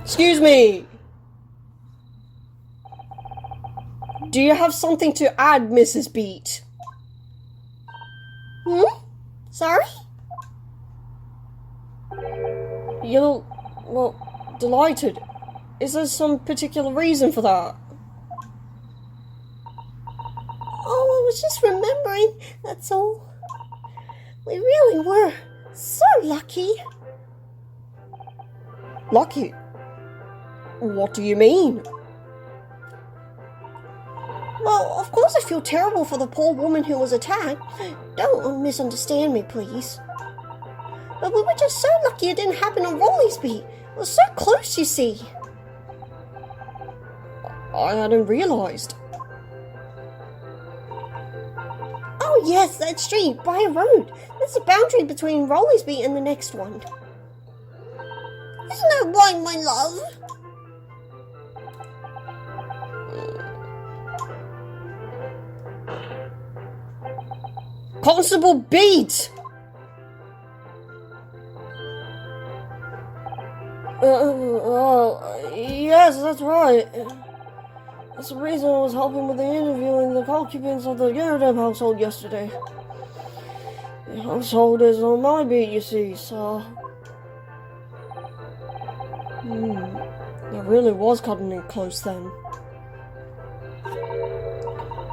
Excuse me! Do you have something to add, Mrs. Beat? Sorry? You look, well, delighted. Is there some particular reason for that? Oh, I was just remembering, that's all. We really were so lucky. Lucky? What do you mean? Well, of course I feel terrible for the poor woman who was attacked. Don't misunderstand me, please. But we were just so lucky it didn't happen on Rolly's beat. It was so close, you see. I hadn't realised. Oh yes, that street, by a road. That's the boundary between Rolly's beat and the next one. Isn't that right, my love? Constable Beat! Yes, that's right. That's the reason I was helping with the interviewing the occupants of the Garadeb household yesterday. The household is on my beat, you see, so... That really was cutting it close then.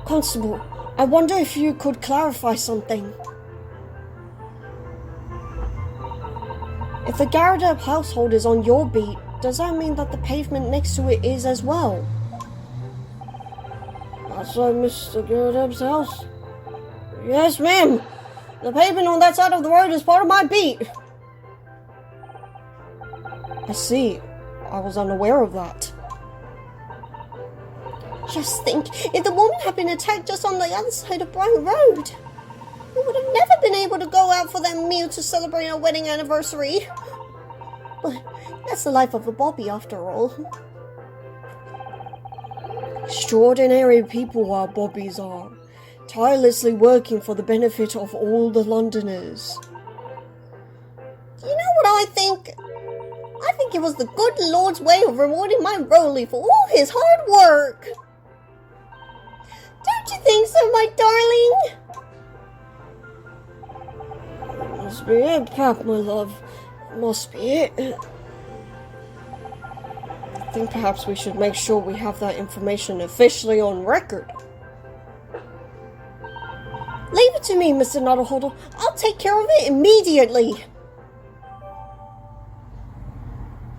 Constable, I wonder if you could clarify something. If the Garadeb household is on your beat, does that mean that the pavement next to it is as well? Outside Mr. Garadeb's house? Yes, ma'am. The pavement on that side of the road is part of my beat. I see. I was unaware of that. Just think, if the woman had been attacked just on the other side of Bright Road, we would have never been able to go out for that meal to celebrate our wedding anniversary. But that's the life of a Bobby, after all. Extraordinary people our Bobbies are, tirelessly working for the benefit of all the Londoners. You know what I think? I think it was the good Lord's way of rewarding my Rolly for all his hard work. Don't you think so, my darling? Must be it, Pap, my love. Must be it. I think perhaps we should make sure we have that information officially on record. Leave it to me, Mr. Nuttleholder. I'll take care of it immediately.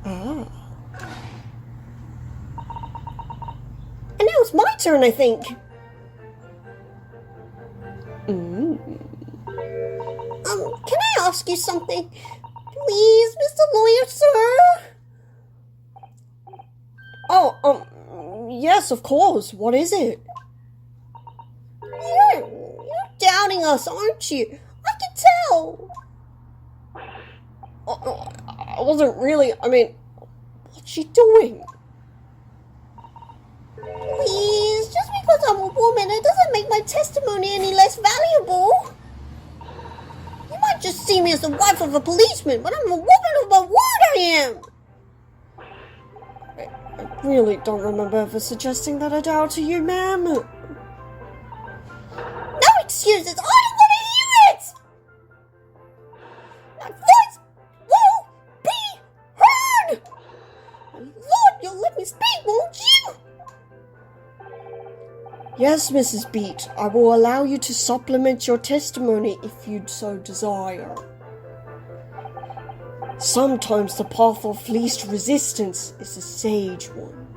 Ah. And now it's my turn, I think. Can I ask you something? Please, Mr. Lawyer, sir? Oh, yes, of course. What is it? You're doubting us, aren't you? I can tell. I wasn't really, what's she doing? Please, just because I'm a woman, it doesn't make my testimony any less valuable. You might just see me as the wife of a policeman, but I'm a woman of my word, I am. I really don't remember ever suggesting that I doubt to you, ma'am. No excuses, I don't want to hear it! My voice will be heard! Lord, you'll let me speak, won't you? Yes, Mrs. Beat, I will allow you to supplement your testimony if you'd so desire. Sometimes the path of least resistance is a sage one.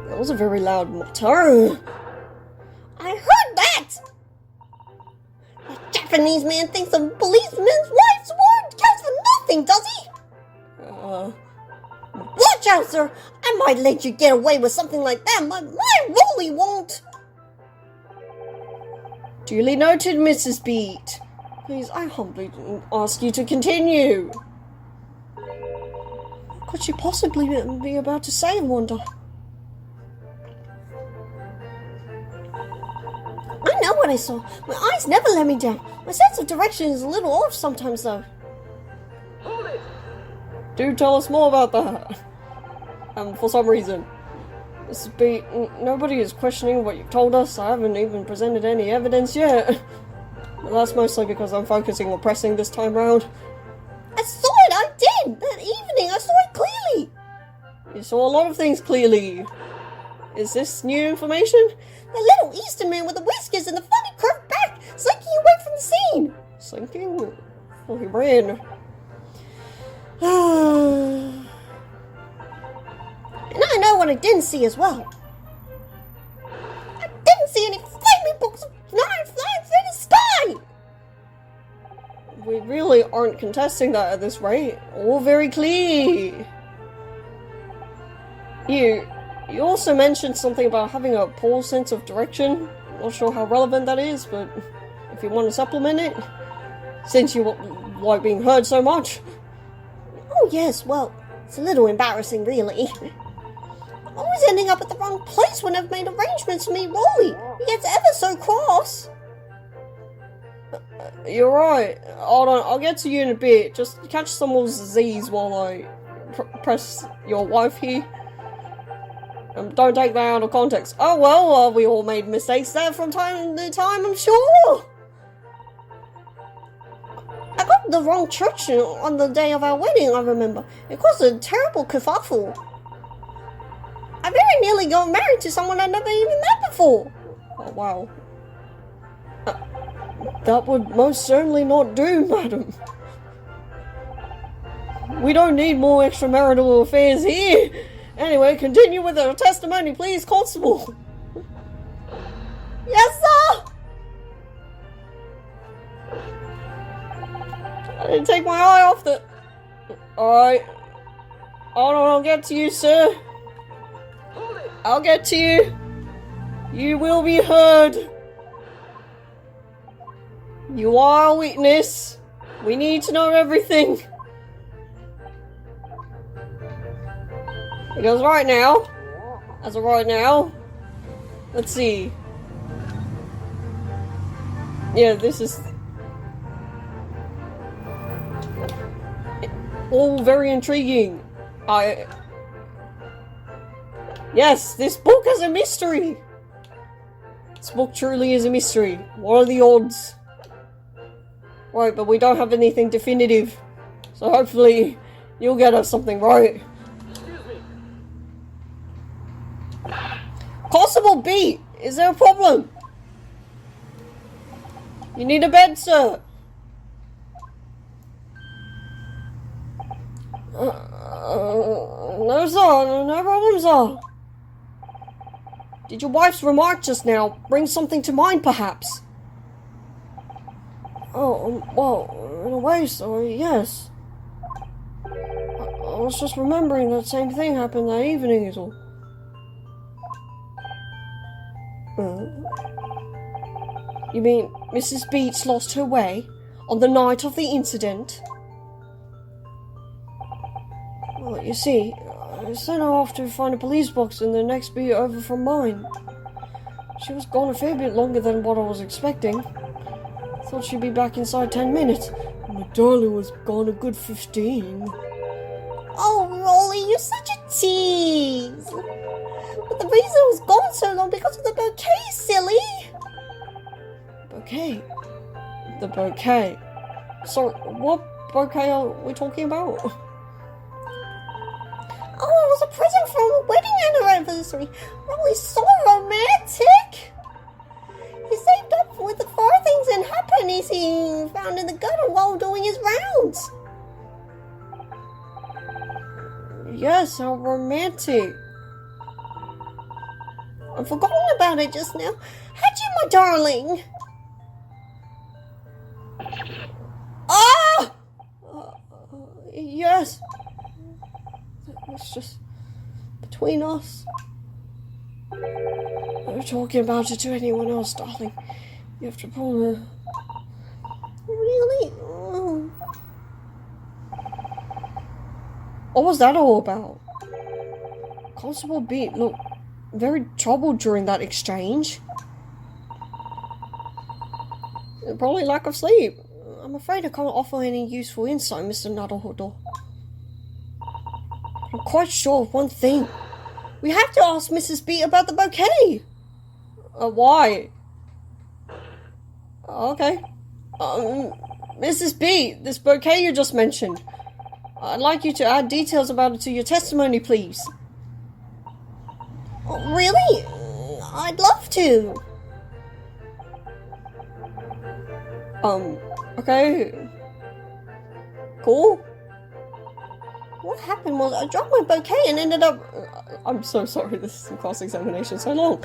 That was a very loud motto. I heard that! The Japanese man thinks a policeman's wife's word counts for nothing, does he? Watch out, sir! I might let you get away with something like that, but my Rolly won't! Duly noted, Mrs. Beat. Please, I humbly ask you to continue. What could she possibly be about to say, I wonder? I know what I saw. My eyes never let me down. My sense of direction is a little off sometimes, though. Do tell us more about that. For some reason. Mrs. B, nobody is questioning what you've told us. I haven't even presented any evidence yet. But that's mostly because I'm focusing on pressing this time round. I saw it, I did! That evening, I saw it clearly! You saw a lot of things clearly. Is this new information? The little Eastern man with the whiskers and the funny curved back, slinking away from the scene! Slinking? Well, he ran. And I know what I didn't see as well. I didn't see any flaming bolts of flying through the sky! We really aren't contesting that at this rate. All very clear. You also mentioned something about having a poor sense of direction. Not sure how relevant that is, but if you want to supplement it, since you like being heard so much. Oh yes, well, it's a little embarrassing really. Always ending up at the wrong place when I've made arrangements to meet Rolly. He gets ever so cross. You're right. Hold on, I'll get to you in a bit. Just catch some more Z's while I press your wife here. Don't take that out of context. Oh well, we all made mistakes there from time to time, I'm sure. I got the wrong church on the day of our wedding, I remember. It caused a terrible kerfuffle. I very nearly got married to someone I'd never even met before. Oh wow. That would most certainly not do, madam. We don't need more extramarital affairs here. Anyway, continue with the testimony, please, Constable. Yes, sir! I didn't take my eye off the... Alright. Hold on, I'll get to you, sir. I'll get to you. You will be heard. You are a witness. We need to know everything. Because right now, as of right now, let's see. Yeah, this is all very intriguing. Yes, this book is a mystery. This book truly is a mystery. What are the odds? Right, but we don't have anything definitive. So hopefully you'll get us something right. Constable B, is there a problem? You need a bed, sir. No, sir. No problem, sir. Did your wife's remark just now bring something to mind, perhaps? Oh, well, in a way, sorry, yes. I was just remembering that same thing happened that evening, is all. You mean Mrs. Beats lost her way on the night of the incident? Well, you see, I sent her off to find a police box in the next beat over from mine. She was gone a fair bit longer than what I was expecting. Thought she'd be back inside 10 minutes. My darling was gone a good 15. Oh, Rolly, you're such a tease. But the reason I was gone so long because of the bouquet, silly. Bouquet? The bouquet? So, what bouquet are we talking about? Oh, it was a present for a wedding anniversary. Rolly's so romantic. He saved up with the farthings and halfpennies he found in the gutter while doing his rounds. Yes, how romantic. I've forgotten about it just now. Had you, my darling? Ah! Yes. It's just between us. Don't talking about it to anyone else, darling. You have to pull her. Really? Oh. What was that all about? Constable B looked very troubled during that exchange. Probably lack of sleep. I'm afraid I can't offer any useful insight, Mr. Naruhodo. I'm quite sure of one thing. We have to ask Mrs. B about the bouquet. Why? Okay. Mrs. B, this bouquet you just mentioned. I'd like you to add details about it to your testimony, please. Oh, really? I'd love to. Okay. Cool. What happened was I dropped my bouquet and ended up... I'm so sorry, this is cross-examination so long.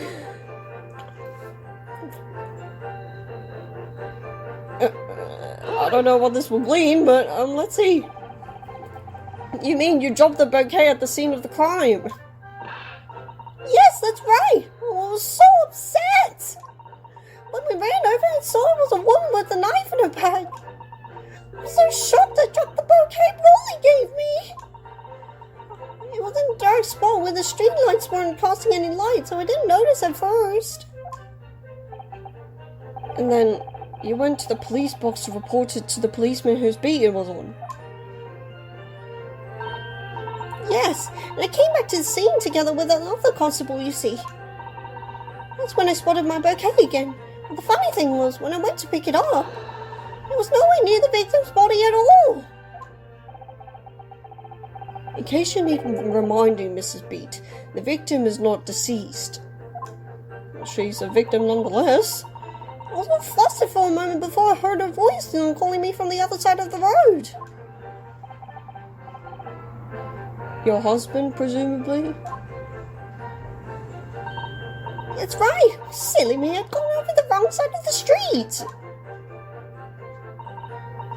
I don't know what this will glean, but let's see. You mean you dropped the bouquet at the scene of the crime? Yes, that's right. I was so upset. When we ran over and saw it was a woman with a knife in her bag. I was so shocked I dropped the bouquet Rolly gave me. It was in a dark spot where the street lights weren't casting any light, so I didn't notice at first. And then you went to the police box to report it to the policeman whose beat it was on. Yes, and I came back to the scene together with another constable, you see. That's when I spotted my bouquet again. And the funny thing was, when I went to pick it up, it was nowhere near the victim's body at all. In case you need reminding, Mrs. Beat, the victim is not deceased. She's a victim nonetheless. I was all flustered for a moment before I heard her voice calling me from the other side of the road. Your husband, presumably? That's right. Silly me, I'd gone over the wrong side of the street.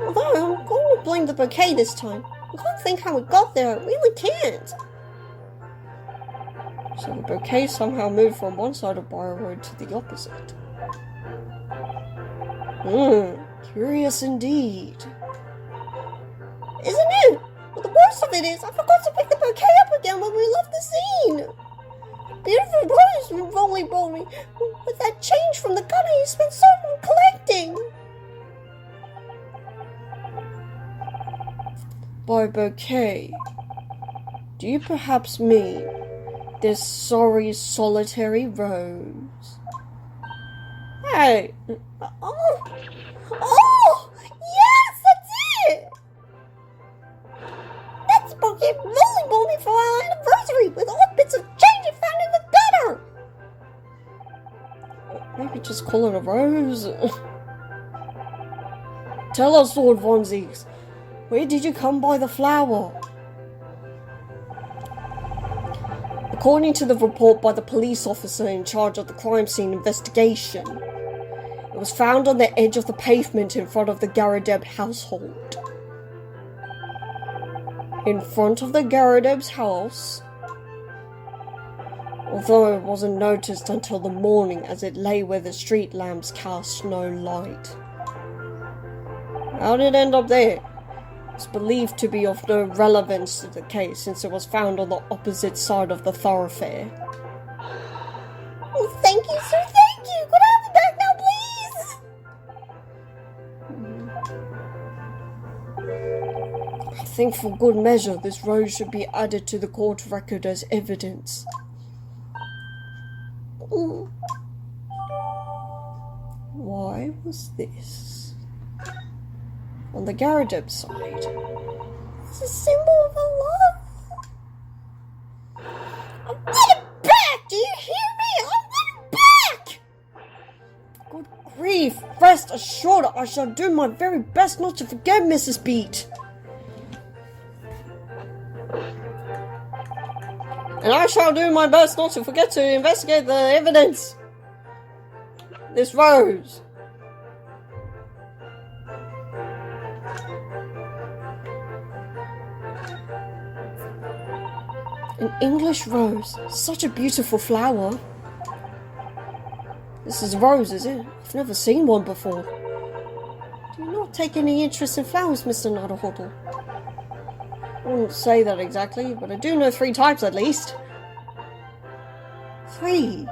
Although, I'm going to blame the bouquet this time. I can't think how it got there, I really can't. So the bouquet somehow moved from one side of Briar Road to the opposite. Curious indeed. Isn't it? But the worst of it is, I forgot to pick the bouquet up again when we left the scene. Beautiful rose from Rolly brought me, with that change from the gun he spent so long collecting. By bouquet, do you perhaps mean this sorry solitary rose? Hey! Oh! Yes, that's it! That's the bouquet Rolly bought me for our anniversary, with all the bits of change he found in the gutter! Maybe just call it a rose. Tell us, Lord Von Zieks, where did you come by the flower? According to the report by the police officer in charge of the crime scene investigation, it was found on the edge of the pavement in front of the Garadeb household. In front of the Garadeb's house, although it wasn't noticed until the morning as it lay where the street lamps cast no light. How did it end up there? It's believed to be of no relevance to the case since it was found on the opposite side of the thoroughfare. Oh, thank you, sir, thank you! Could I have it back now, please? I think for good measure this rose should be added to the court record as evidence. Why was this? On the Garadeb side. It's a symbol of a love. I want it back! Do you hear me? I want it back! Good grief! Rest assured I shall do my very best not to forget, Mrs. Beat. And I shall do my best not to forget to investigate the evidence. This rose. An English rose. Such a beautiful flower. This is a rose, is it? I've never seen one before. Do you not take any interest in flowers, Mr. Naruhodo? I wouldn't say that exactly, but I do know 3 types at least. 3?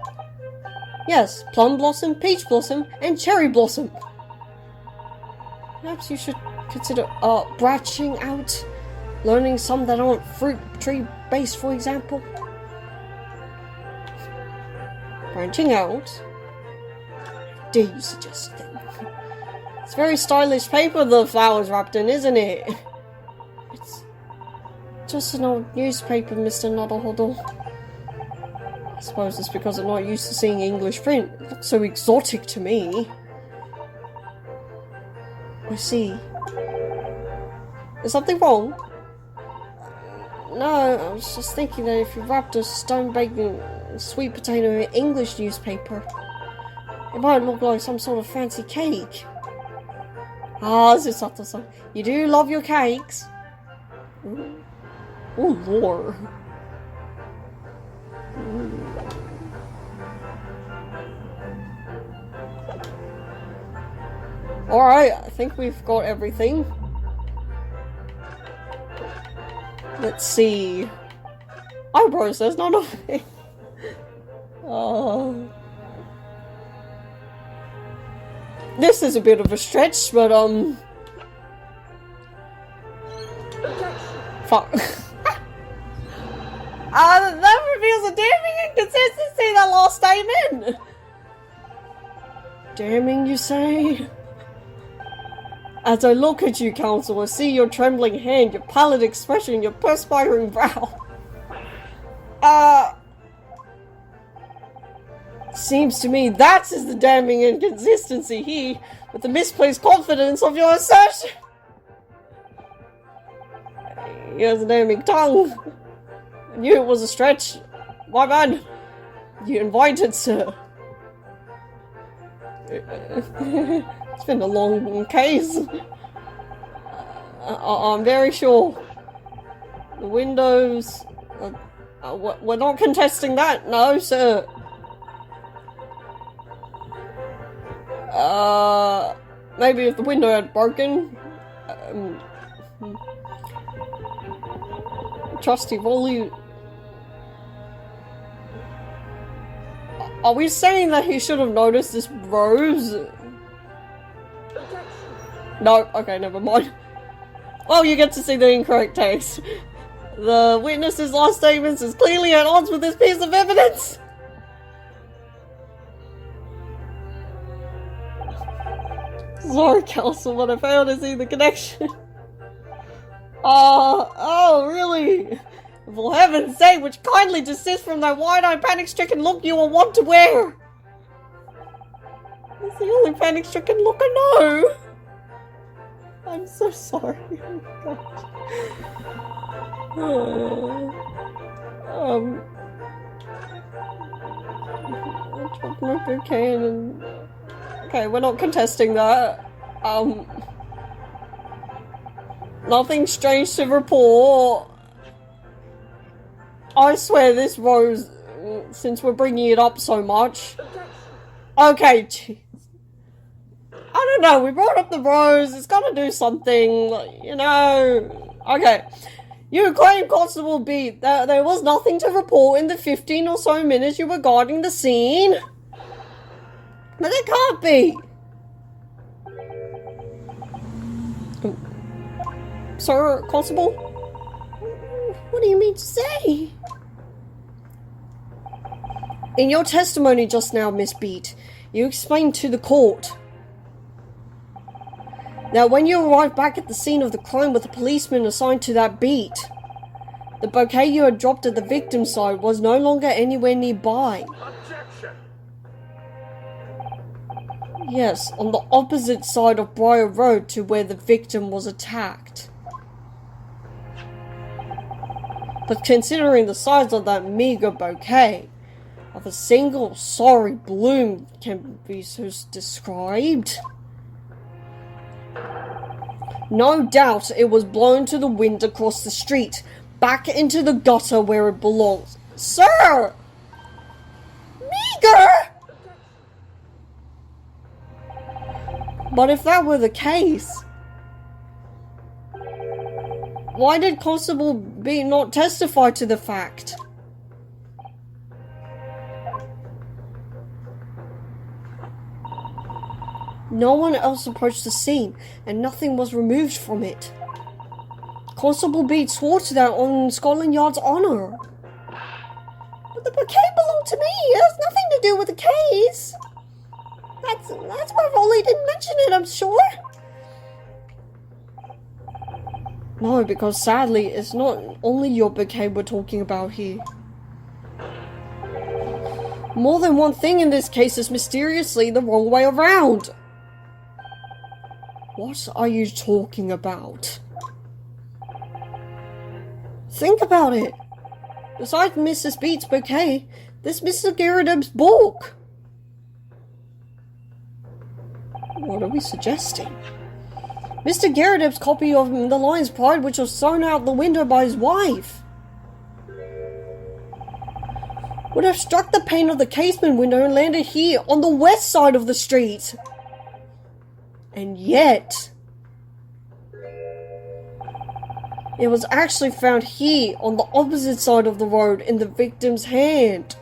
Yes, plum blossom, peach blossom, and cherry blossom. Perhaps you should consider, branching out, learning some that aren't fruit tree based, for example. Branching out? Dare you suggest a thing? It's very stylish paper the flower's wrapped in, isn't it? It's just an old newspaper, Mr. Nuddlehuddle. I suppose it's because I'm not used to seeing English print. It looks so exotic to me. I see. Is something wrong? No, I was just thinking that if you wrapped a stone-baked sweet potato in English newspaper, it might look like some sort of fancy cake. Ah, Zusato-san, you do love your cakes. Ooh. Oh, Lord. Alright, I think we've got everything. Let's see. Eyebrows, there's none of it. This is a bit of a stretch, but fuck. That reveals a damning inconsistency in that last statement. Damning, you say? As I look at you, Counsel, I see your trembling hand, your pallid expression, your perspiring brow. Seems to me that is the damning inconsistency here, with the misplaced confidence of your assertion. He has a damning tongue. I knew it was a stretch. My man, you invited, sir. It's been a long case. I'm very sure. The windows... we're not contesting that, no, sir. Maybe if the window had broken. Trusty Rolly. Are we saying that he should have noticed this rose? No, okay, never mind. Well, you get to see the incorrect text. The witness's last statements is clearly at odds with this piece of evidence. Sorry, Counsel, but I failed to see the connection. Oh, really? For heaven's sake, would you kindly desist from that wide-eyed, panic-stricken look you are wont to wear? That's the only panic-stricken look I know. I'm so sorry. Oh, God. I dropped my bouquet and... Okay, we're not contesting that. Nothing strange to report. I swear this rose, since we're bringing it up so much. Okay, jeez. I don't know, we brought up the rose, it's gotta do something, you know. Okay. You claim, Constable B, that there was nothing to report in the 15 or so minutes you were guarding the scene. But it can't be. Sir, Constable? What do you mean to say? In your testimony just now, Miss Beat, you explained to the court that when you arrived back at the scene of the crime with a policeman assigned to that beat, the bouquet you had dropped at the victim's side was no longer anywhere nearby. Objection. Yes, on the opposite side of Briar Road to where the victim was attacked. But considering the size of that meager bouquet, of a single sorry bloom can be so described. No doubt it was blown to the wind across the street, back into the gutter where it belongs. Sir! Meager! But if that were the case, why did Constable B not testify to the fact? No one else approached the scene, and nothing was removed from it. Constable Beat swore to that on Scotland Yard's honour. But the bouquet belonged to me. It has nothing to do with the case. That's why Rolly didn't mention it, I'm sure. No, because sadly, it's not only your bouquet we're talking about here. More than one thing in this case is mysteriously the wrong way around. What are you talking about? Think about it. Besides Mrs. Beat's bouquet, there's Mr. Garrideb's book. What are we suggesting? Mr. Garrideb's copy of The Lion's Pride, which was thrown out the window by his wife, would have struck the pane of the casement window and landed here on the west side of the street. And yet, it was actually found here on the opposite side of the road in the victim's hand.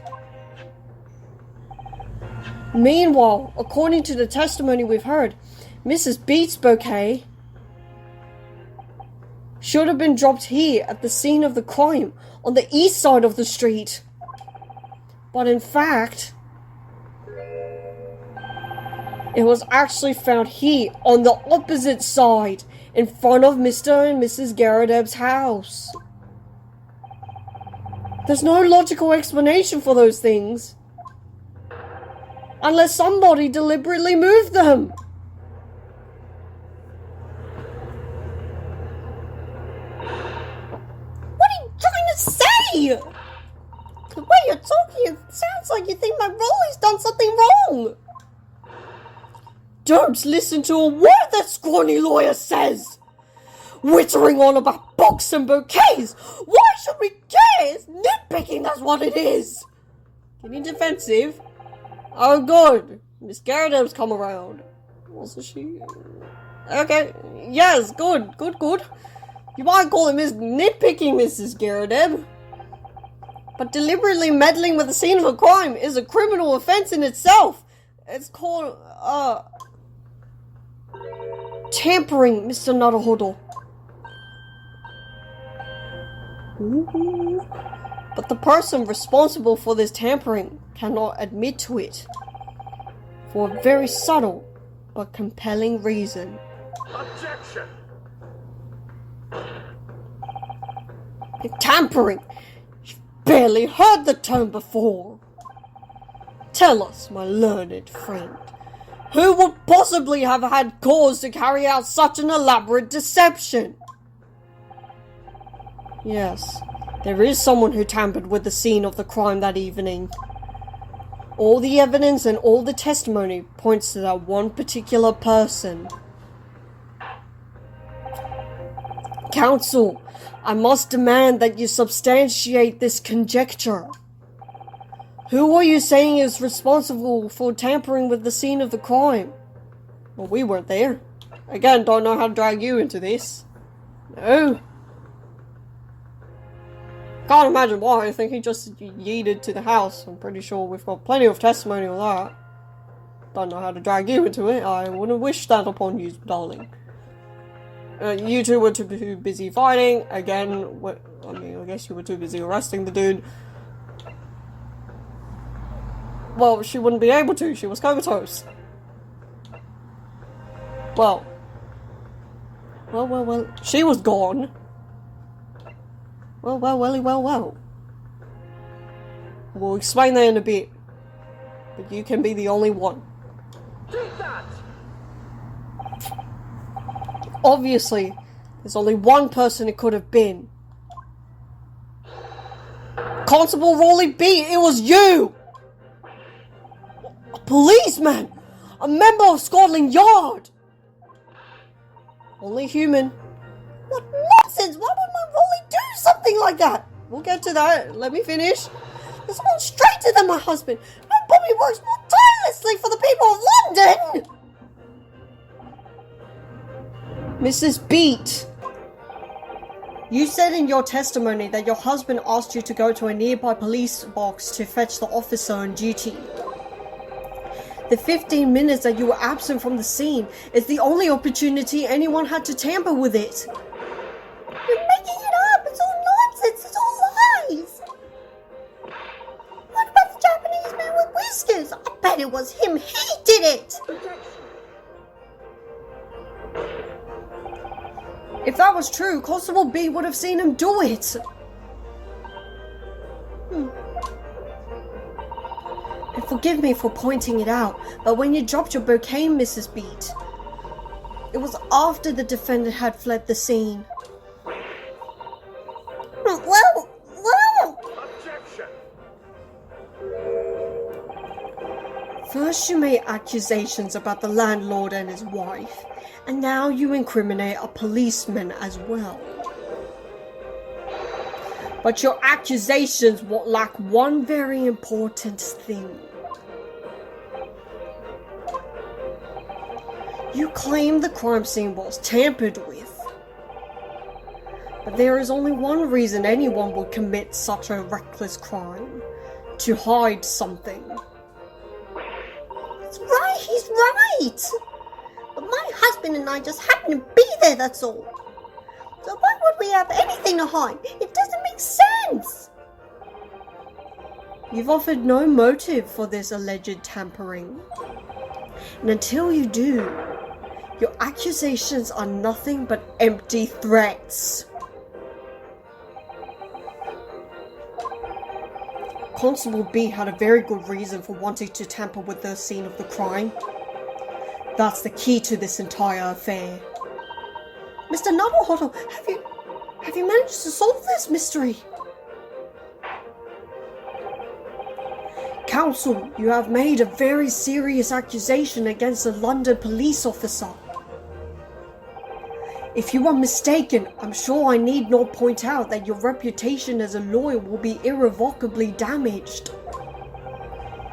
Meanwhile, according to the testimony we've heard, Mrs. Beat's bouquet should have been dropped here at the scene of the crime on the east side of the street. But in fact, it was actually found here on the opposite side in front of Mr. and Mrs. Garrideb's house. There's no logical explanation for those things. Unless somebody deliberately moved them. What are you trying to say? The way you're talking, it sounds like you think my Rolly's done something wrong. Don't listen to a word that scrawny lawyer says. Wittering on about books and bouquets. Why should we care? It's nitpicking, that's what it is. Getting defensive? Oh, good. Miss Garrideb's come around. Wasn't she? Okay. Yes, good. You might call it nitpicking, Mrs. Garrideb. But deliberately meddling with the scene of a crime is a criminal offense in itself. It's called, tampering, Mr. Nuttlehoodle. Ooh. But the person responsible for this tampering cannot admit to it. For a very subtle but compelling reason. Objection! Tampering! You've barely heard the term before. Tell us, my learned friend, who would possibly have had cause to carry out such an elaborate deception? Yes, there is someone who tampered with the scene of the crime that evening. All the evidence and all the testimony points to that one particular person. Counsel, I must demand that you substantiate this conjecture. Who are you saying is responsible for tampering with the scene of the crime? Well, we weren't there. Again, don't know how to drag you into this. No. Can't imagine why. I think he just yeeted to the house. I'm pretty sure we've got plenty of testimony on that. Don't know how to drag you into it. I wouldn't wish that upon you, darling. You two were too busy fighting. Again, I guess you were too busy arresting the dude. Well, she wouldn't be able to. She was comatose. Well. She was gone. Well. We'll explain that in a bit. But you can be the only one. Take that! Obviously, there's only one person it could have been. Constable Rolly B, it was you! A policeman! A member of Scotland Yard! Only human. What nonsense! Why would my Rolly do something like that? We'll get to that. Let me finish. There's one straighter than my husband. My Bobby works more tirelessly for the people of London! Mrs. Beat, you said in your testimony that your husband asked you to go to a nearby police box to fetch the officer on duty. The 15 minutes that you were absent from the scene is the only opportunity anyone had to tamper with it. You're making it up! It's all nonsense! It's all lies! What about the Japanese man with whiskers? I bet it was him! He did it! If that was true, Constable B would have seen him do it. And forgive me for pointing it out, but when you dropped your bouquet, Mrs. Beat, it was after the defendant had fled the scene. Well... Objection! First you made accusations about the landlord and his wife, and now you incriminate a policeman as well. But your accusations will lack one very important thing. You claim the crime scene was tampered with. But there is only one reason anyone would commit such a reckless crime. To hide something. That's right, he's right! But my husband and I just happen to be there, that's all. So why would we have anything to hide? It doesn't make sense! You've offered no motive for this alleged tampering. And until you do, your accusations are nothing but empty threats. Constable B had a very good reason for wanting to tamper with the scene of the crime. That's the key to this entire affair. Mr. Naruhodo, have you managed to solve this mystery? Counsel, you have made a very serious accusation against a London police officer. If you are mistaken, I'm sure I need not point out that your reputation as a lawyer will be irrevocably damaged.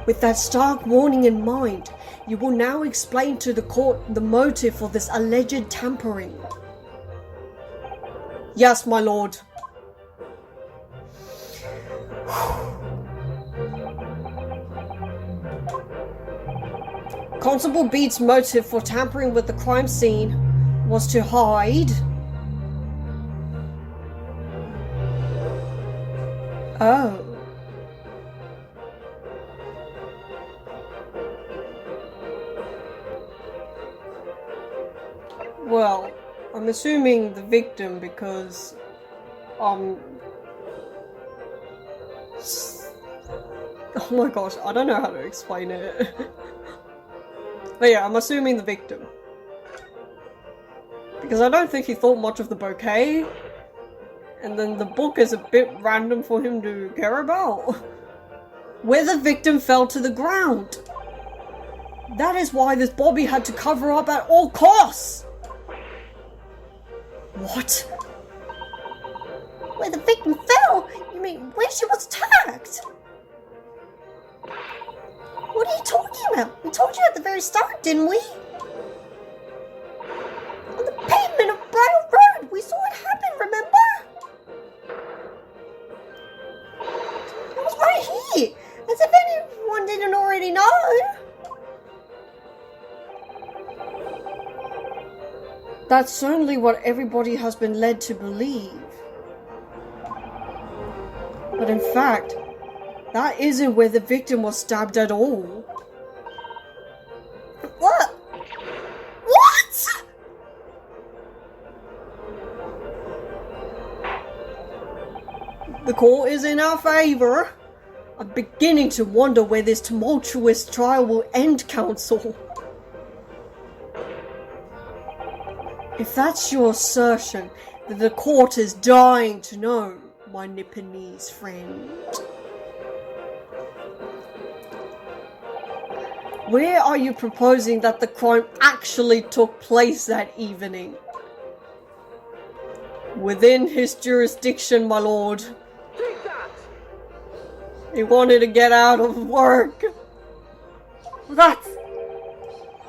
With that stark warning in mind, you will now explain to the court the motive for this alleged tampering. Yes, my lord. Constable Beat's motive for tampering with the crime scene was to hide. Oh. Well, I'm assuming the victim because, oh my gosh, I don't know how to explain it. But yeah, I'm assuming the victim. Because I don't think he thought much of the bouquet. And then the book is a bit random for him to care about. Where the victim fell to the ground. That is why this Bobby had to cover up at all costs. What? Where the victim fell? You mean where she was attacked? What are you talking about? We told you at the very start, didn't we? On the pavement of Bridle Road! We saw it happen, remember? It was right here! As if anyone didn't already know! That's certainly what everybody has been led to believe. But in fact, that isn't where the victim was stabbed at all. What? What? The court is in our favor. I'm beginning to wonder where this tumultuous trial will end, counsel. If that's your assertion, then the court is dying to know, my Nipponese friend. Where are you proposing that the crime actually took place that evening? Within his jurisdiction, my lord. Take that! He wanted to get out of work. That's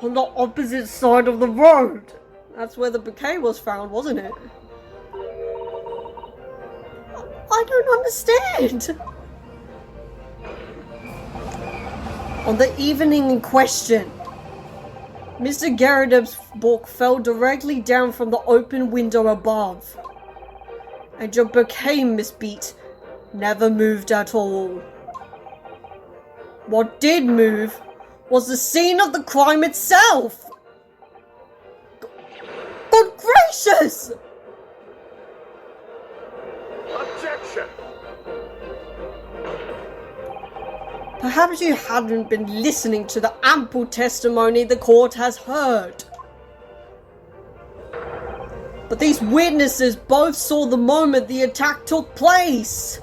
on the opposite side of the road. That's where the bouquet was found, wasn't it? I don't understand. On the evening in question, Mr. Garrideb's book fell directly down from the open window above, and your bouquet, Miss Beat, never moved at all. What did move was the scene of the crime itself! Good gracious! Objection! Perhaps you haven't been listening to the ample testimony the court has heard. But these witnesses both saw the moment the attack took place.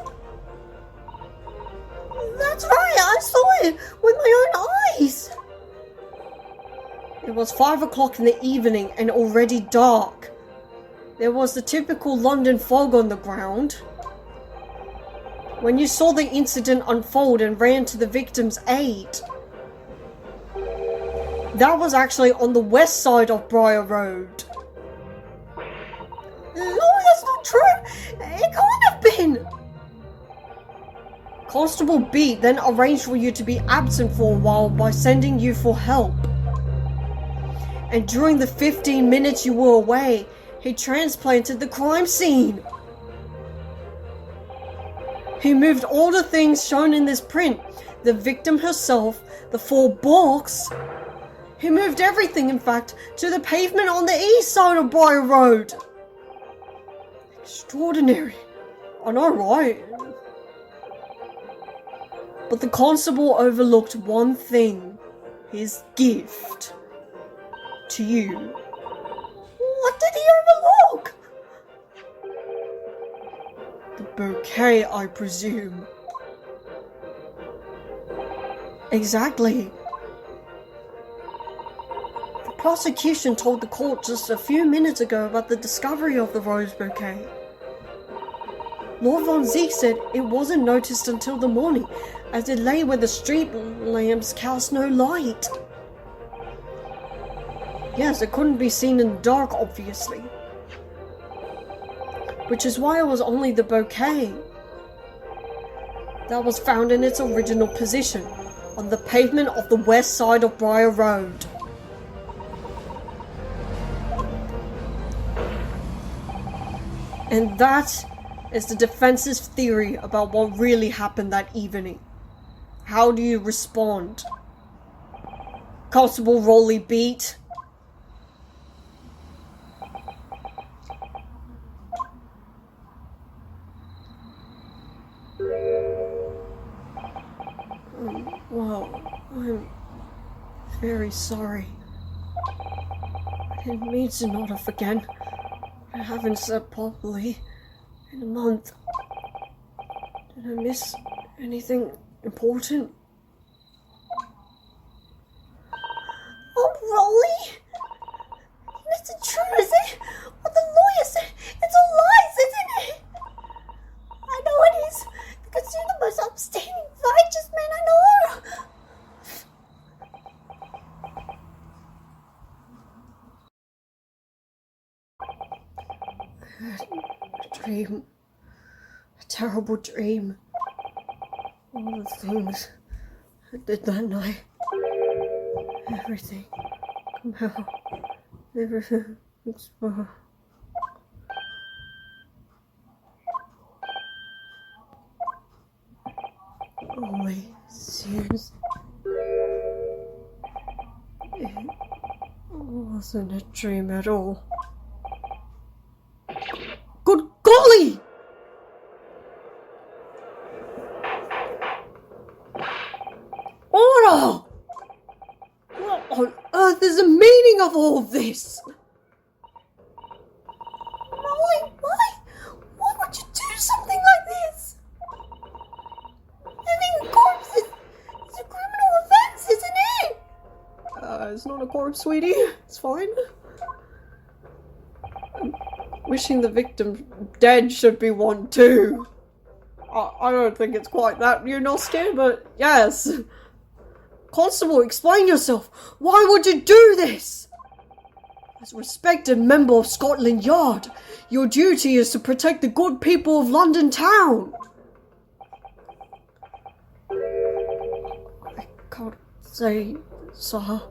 That's right, I saw it with my own eyes. It was 5 o'clock in the evening and already dark. There was the typical London fog on the ground. When you saw the incident unfold and ran to the victim's aid, that was actually on the west side of Briar Road. No, that's not true. It can't have been. Constable Beat then arranged for you to be absent for a while by sending you for help. And during the 15 minutes you were away, he transplanted the crime scene. He moved all the things shown in this print, the victim herself, the 4 books. He moved everything, in fact, to the pavement on the east side of Briar Road. Extraordinary. I know, right? But the constable overlooked one thing. His gift. To you. What did he overlook? The bouquet, I presume. Exactly. The prosecution told the court just a few minutes ago about the discovery of the rose bouquet. Lord Von Zeke said it wasn't noticed until the morning, as it lay where the street lamps cast no light. Yes, it couldn't be seen in the dark, obviously. Which is why it was only the bouquet that was found in its original position, on the pavement of the west side of Briar Road. And that is the defense's theory about what really happened that evening. How do you respond? Constable Rolly Beat? Well, I'm very sorry. I didn't mean to nod off again. I haven't slept properly in a month. Did I miss anything important? Oh, Rolly? It's the truth, is it? What the lawyer said. It's all lies, isn't it? I know it is, because you're the most upstanding, righteous man I know. I had a dream. A terrible dream. All the things I did that night. Everything. Come out. Everything. Explode. Only seems it wasn't a dream at all. Good golly! Order! What on earth is the meaning of all this? Rolly, why? Why would you do something like this? Having corpses is a criminal offense, isn't it? It's not a corpse, sweetie. It's fine. Wishing the victim dead should be one too. I don't think it's quite that Yunosuke, but yes. Constable, explain yourself. Why would you do this? As a respected member of Scotland Yard, your duty is to protect the good people of London town. I can't say, sir.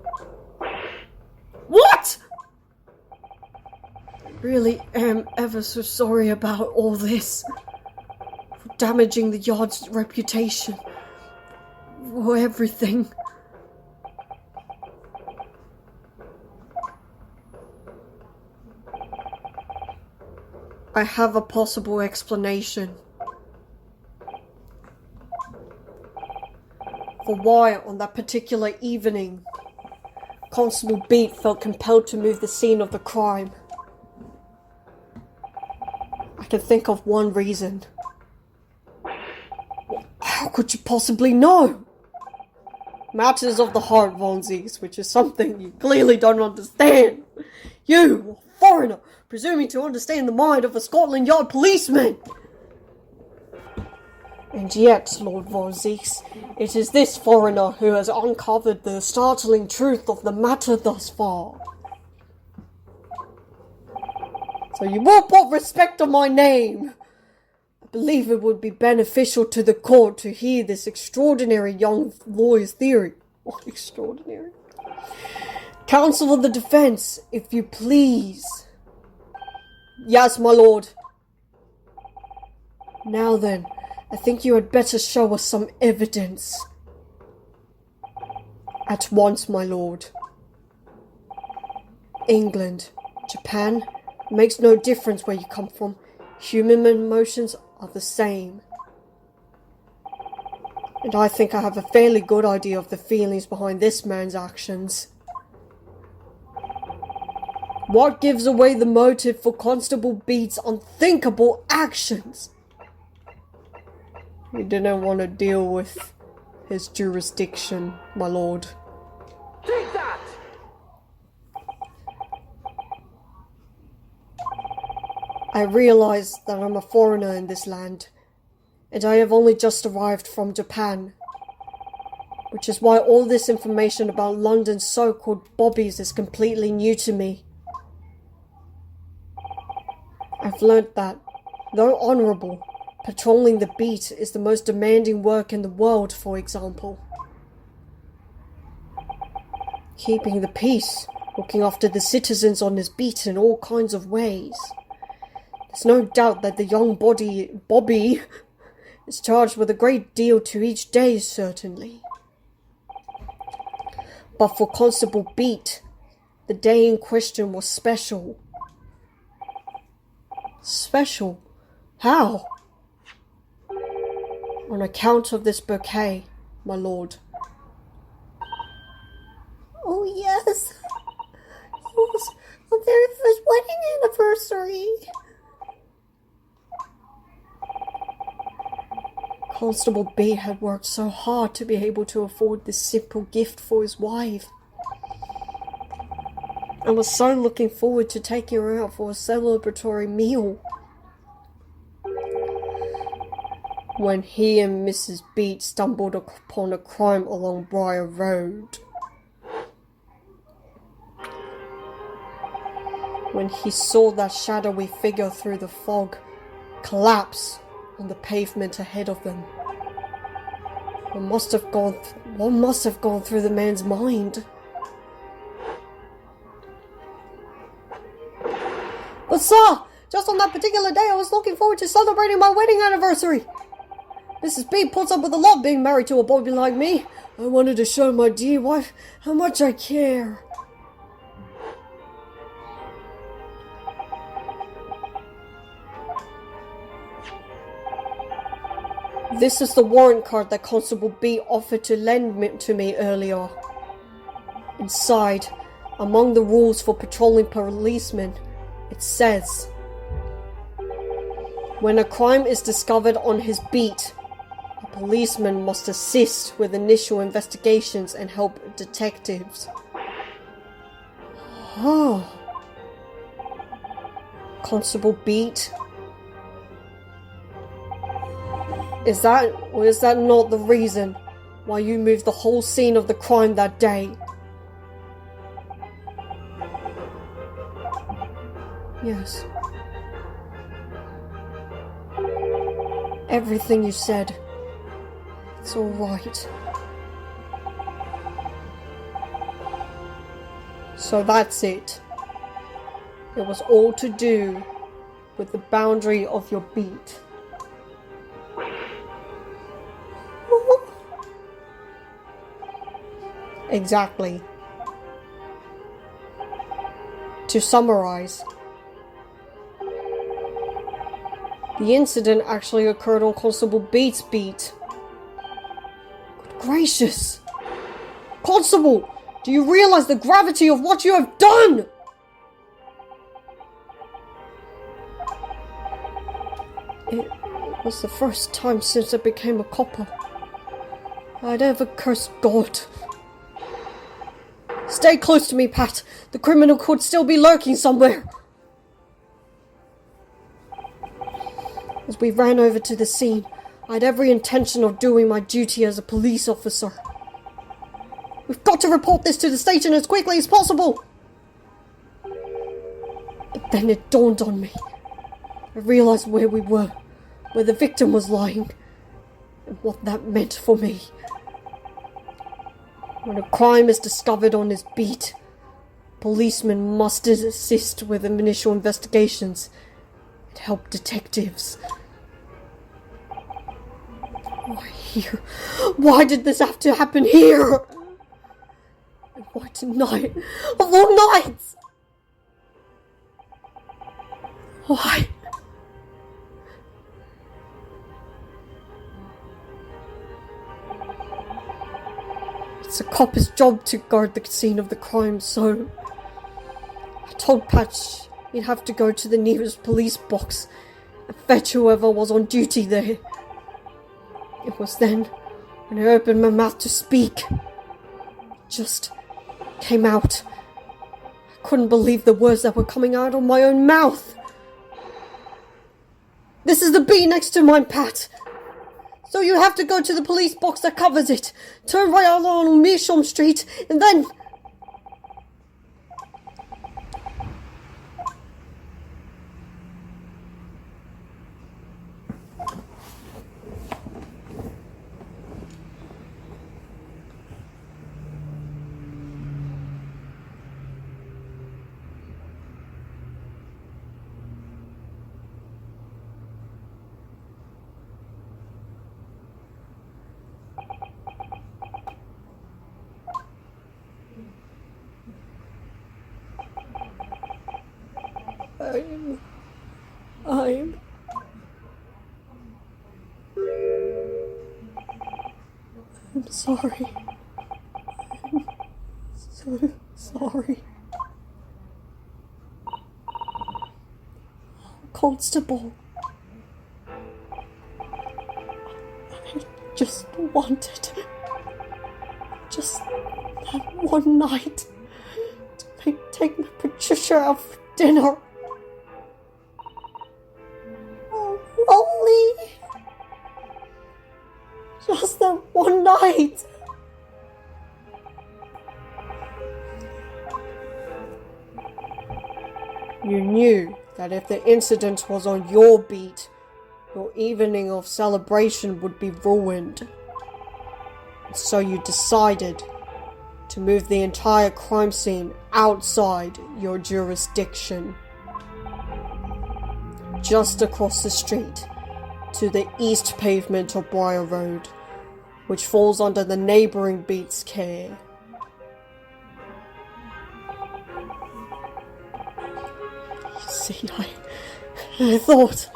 What? I really am ever so sorry about all this. For damaging the yard's reputation. For everything. I have a possible explanation for why, on that particular evening, Constable Beat felt compelled to move the scene of the crime. I can think of one reason. How could you possibly know? Matters of the heart, Von Zieks, which is something you clearly don't understand. You, a foreigner, presuming to understand the mind of a Scotland Yard policeman. And yet, Lord Von Zieks, it is this foreigner who has uncovered the startling truth of the matter thus far. So you will put respect on my name. I believe it would be beneficial to the court to hear this extraordinary young lawyer's theory. What extraordinary? Counsel of the defense, if you please. Yes, my lord. Now then, I think you had better show us some evidence. At once, my lord. England, Japan, makes no difference where you come from. Human emotions are the same. And I think I have a fairly good idea of the feelings behind this man's actions. What gives away the motive for Constable Beat's unthinkable actions? He didn't want to deal with his jurisdiction, my lord. Take that! I realize that I'm a foreigner in this land, and I have only just arrived from Japan, which is why all this information about London's so-called bobbies is completely new to me. I've learned that, though honourable, patrolling the beat is the most demanding work in the world, for example. Keeping the peace, looking after the citizens on his beat in all kinds of ways. There's no doubt that the young Bobby is charged with a great deal to each day, certainly. But for Constable Beat, the day in question was special. Special? How? On account of this bouquet, my lord. Oh, yes. It was our very first wedding anniversary. Constable B had worked so hard to be able to afford this simple gift for his wife. I was so looking forward to taking her out for a celebratory meal. When he and Mrs. Beat stumbled upon a crime along Briar Road. When he saw that shadowy figure through the fog collapse on the pavement ahead of them. What must have gone through the man's mind? But sir, just on that particular day I was looking forward to celebrating my wedding anniversary. Mrs. B puts up with a lot being married to a bobby like me. I wanted to show my dear wife how much I care. This is the warrant card that Constable B offered to lend to me earlier. Inside, among the rules for patrolling policemen, it says, when a crime is discovered on his beat, a policeman must assist with initial investigations and help detectives. Oh. Constable Beat? Is that not the reason why you moved the whole scene of the crime that day? Yes. Everything you said, it's all right. So that's it. It was all to do with the boundary of your beat. Exactly. To summarize, the incident actually occurred on Constable Beat's beat. Good gracious! Constable, do you realize the gravity of what you have done? It was the first time since I became a copper I'd ever cursed God. Stay close to me, Pat. The criminal could still be lurking somewhere. As we ran over to the scene, I had every intention of doing my duty as a police officer. We've got to report this to the station as quickly as possible. But then it dawned on me. I realized where we were, where the victim was lying, and what that meant for me. When a crime is discovered on his beat, policemen must assist with initial investigations and help detectives. Why here? Why did this have to happen here? And why tonight? Of all nights? Why? It's a cop's job to guard the scene of the crime, so I told Patch he'd have to go to the nearest police box and fetch whoever was on duty there. It was then, when I opened my mouth to speak, it just came out. I couldn't believe the words that were coming out of my own mouth. This is the beat next to mine, Pat. So you have to go to the police box that covers it, turn right along Measham Street, and then... I'm sorry. I'm so sorry. Constable. I just wanted just that one night to take my Patricia out for dinner. Oh, Rolly. Just that one night. You knew that if the incident was on your beat, your evening of celebration would be ruined. So you decided to move the entire crime scene outside your jurisdiction. Just across the street, to the east pavement of Briar Road, which falls under the neighbouring beat's care. You see, I thought...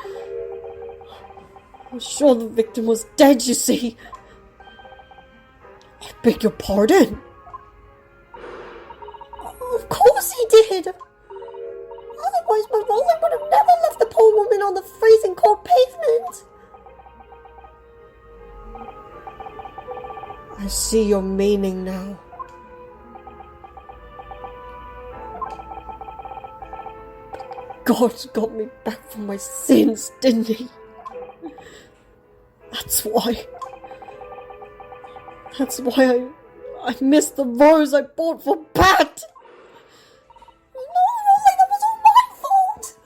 I was sure the victim was dead, you see. I beg your pardon? Of course he did! Otherwise my Roland would have never left the poor woman on the freezing cold pavement. I see your meaning now. God got me back from my sins, didn't he? That's why I missed the rose I bought for Pat. No, Rolly, that was all my fault.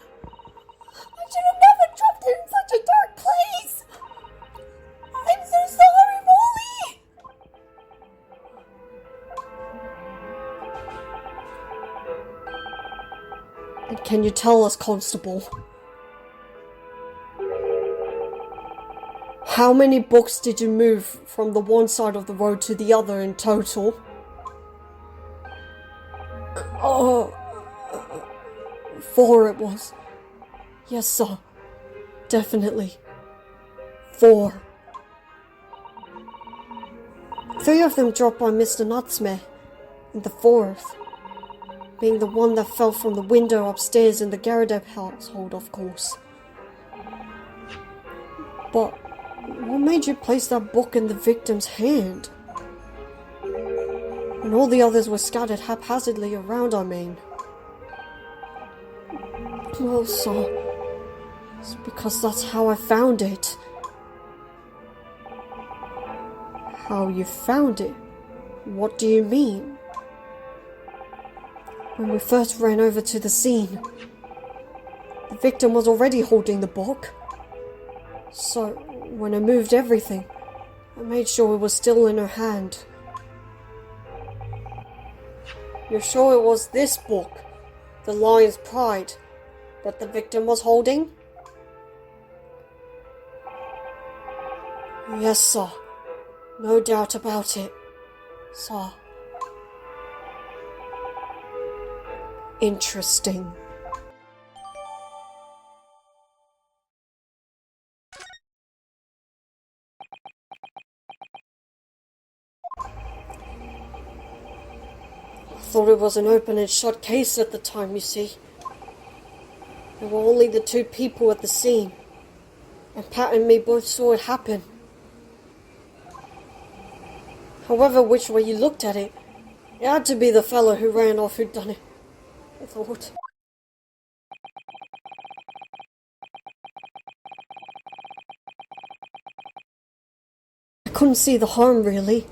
I should have never dropped it in such a dark place. I'm so sorry, Rolly. tell us, Constable. How many books did you move from the one side of the road to the other in total? Oh, 4 it was. Yes, sir. Definitely. 4. 3 of them dropped by Mr. Nutsmith, and the 4th being the one that fell from the window upstairs in the Garadeb household, of course. But what made you place that book in the victim's hand? And all the others were scattered haphazardly around, I mean. Well, sir, it's because that's how I found it. How you found it? What do you mean? When we first ran over to the scene, the victim was already holding the book. So, when I moved everything, I made sure it was still in her hand. You're sure it was this book, The Lion's Pride, that the victim was holding? Yes, sir. No doubt about it, sir. Interesting. I thought it was an open and shut case at the time, you see. There were only the 2 people at the scene, and Pat and me both saw it happen. However, which way you looked at it, it had to be the fellow who ran off who'd done it, I thought. I couldn't see the harm, really.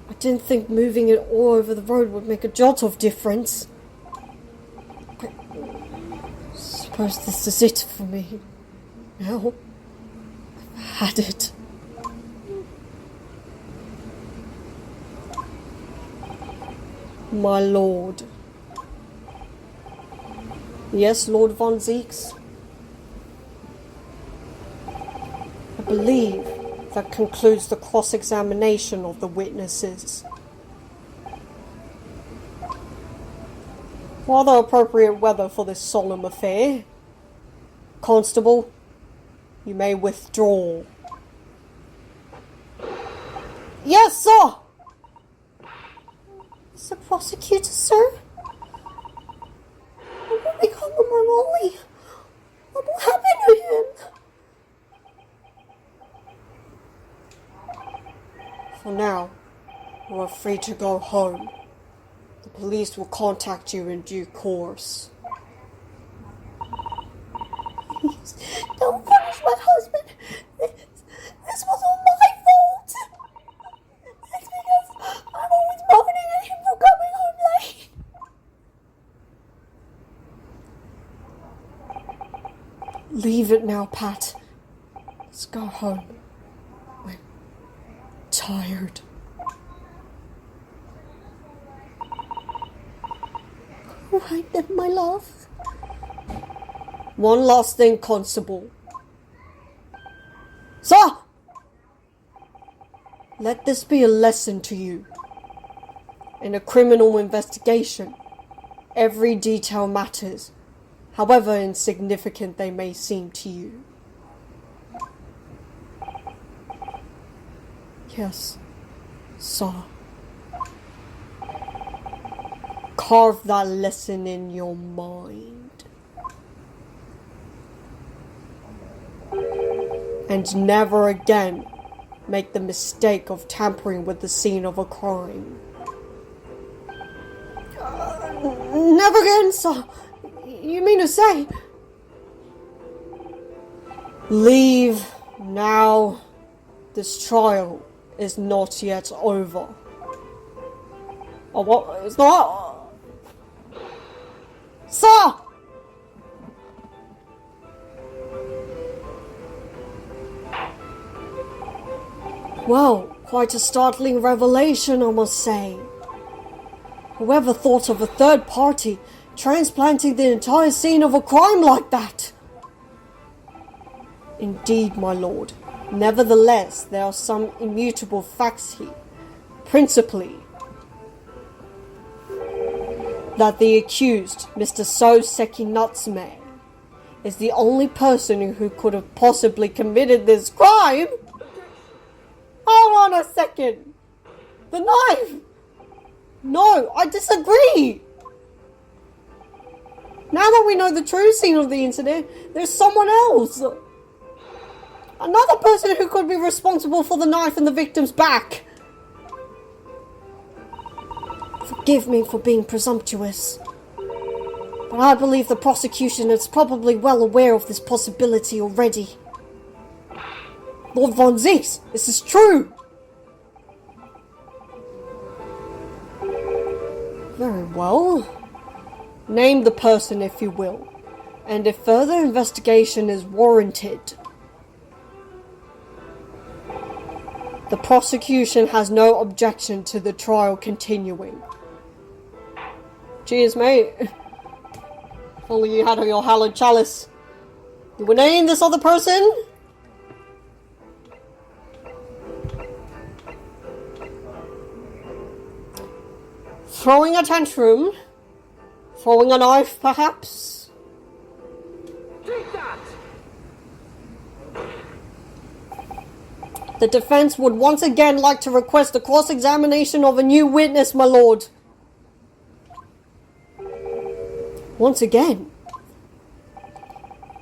I didn't think moving it all over the road would make a jot of difference. I suppose this is it for me. Now, I've had it. My lord. Yes, Lord Von Zeeks? I believe that concludes the cross-examination of the witnesses. Rather appropriate weather for this solemn affair. Constable, you may withdraw. Yes, sir! Mr. Prosecutor, sir? What will become of my Molly? What will happen to him? For now, you are free to go home. The police will contact you in due course. Please, don't punish my husband. This was all my fault. It's because I'm always moaning at him for coming home late. Leave it now, Pat. Let's go home. I'm tired. Right then, my love. One last thing, Constable. Sir! Let this be a lesson to you. In a criminal investigation, every detail matters, however insignificant they may seem to you. Yes, sir. Carve that lesson in your mind. And never again make the mistake of tampering with the scene of a crime. Never again, sir. You mean to say? Leave now. This trial is not yet over. Oh, what? It's not? Sir! Well, quite a startling revelation, I must say. Whoever thought of a third party transplanting the entire scene of a crime like that. Indeed, my lord. Nevertheless, there are some immutable facts here. Principally, that the accused, Mr. Soseki Natsume, is the only person who could have possibly committed this crime. Hold on a second. The knife! No, I disagree! Now that we know the true scene of the incident, there's someone else. Another person who could be responsible for the knife in the victim's back. Forgive me for being presumptuous, but I believe the prosecution is probably well aware of this possibility already. Lord Von Zieks, this is true! Very well. Name the person if you will, and if further investigation is warranted. The prosecution has no objection to the trial continuing. Cheers, mate. If only you had your hallowed chalice. You would name this other person? Throwing a tantrum? Throwing a knife, perhaps? Take that! The defense would once again like to request a cross-examination of a new witness, my lord. Once again?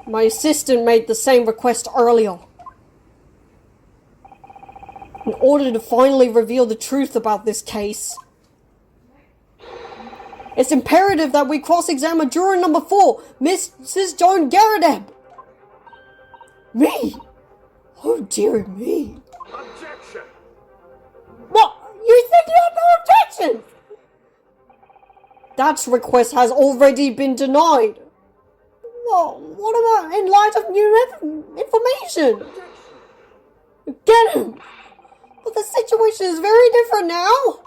My assistant made the same request earlier. In order to finally reveal the truth about this case, it's imperative that we cross-examine juror number 4, Mrs. Joan Garadeb. Me? Oh dear me. Objection! What? You think you have no objection? That request has already been denied. Well, what about in light of new information? Get him! But the situation is very different now.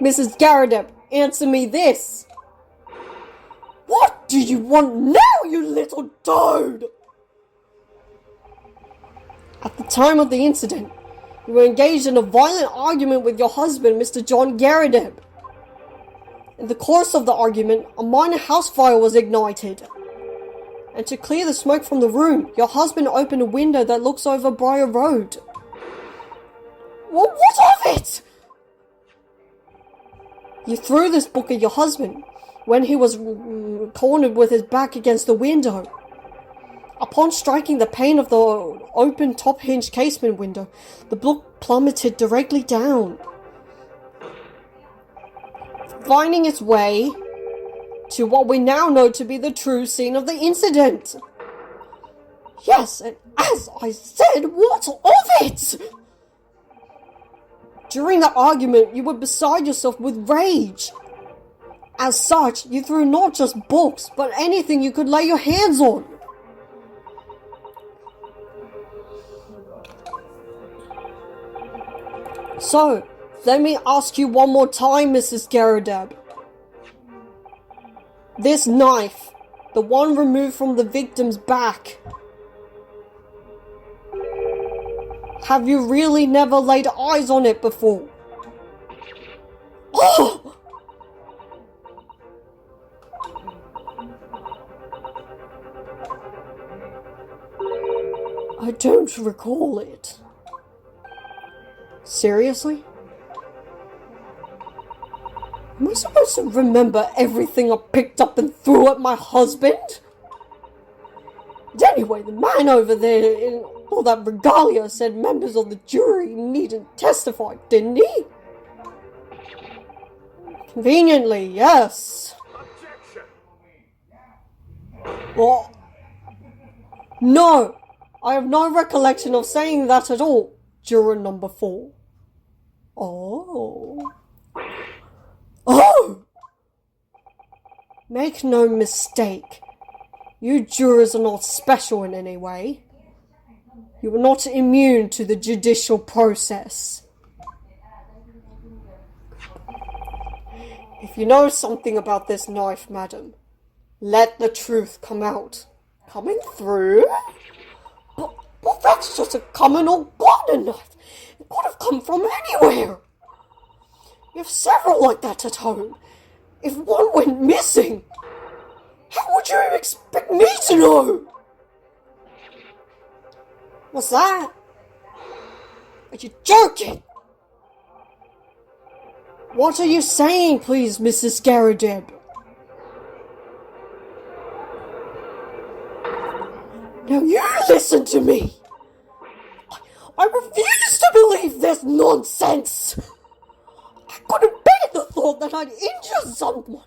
Mrs. Garadeb, answer me this. What do you want now, you little toad? At the time of the incident, you were engaged in a violent argument with your husband, Mr. John Garadeb. In the course of the argument, a minor house fire was ignited. And to clear the smoke from the room, your husband opened a window that looks over Briar Road. What of it? You threw this book at your husband when he was cornered with his back against the window. Upon striking the pane of the open top-hinged casement window, the book plummeted directly down, finding its way to what we now know to be the true scene of the incident. Yes, and as I said, what of it? During the argument, you were beside yourself with rage. As such, you threw not just books, but anything you could lay your hands on. So, let me ask you one more time, Mrs. Garadeb. This knife, the one removed from the victim's back, have you really never laid eyes on it before? Oh! I don't recall it. Seriously? Am I supposed to remember everything I picked up and threw at my husband? But anyway, the man over there in all that regalia said members of the jury needn't testify, didn't he? Conveniently, yes. Objection! What? No, I have no recollection of saying that at all, juror number 4. Oh. Oh! Make no mistake. You jurors are not special in any way. You are not immune to the judicial process. If If you know something about this knife, madam, let the truth come out. Coming through? But that's just a common old garden knife. It could have come from anywhere. You have several like that at home. If one went missing, how would you expect me to know? What's that? Are you joking? What are you saying, please, Mrs. Garrideb? Now you listen to me. I refuse to believe this nonsense. I couldn't bear the thought that I'd injure someone.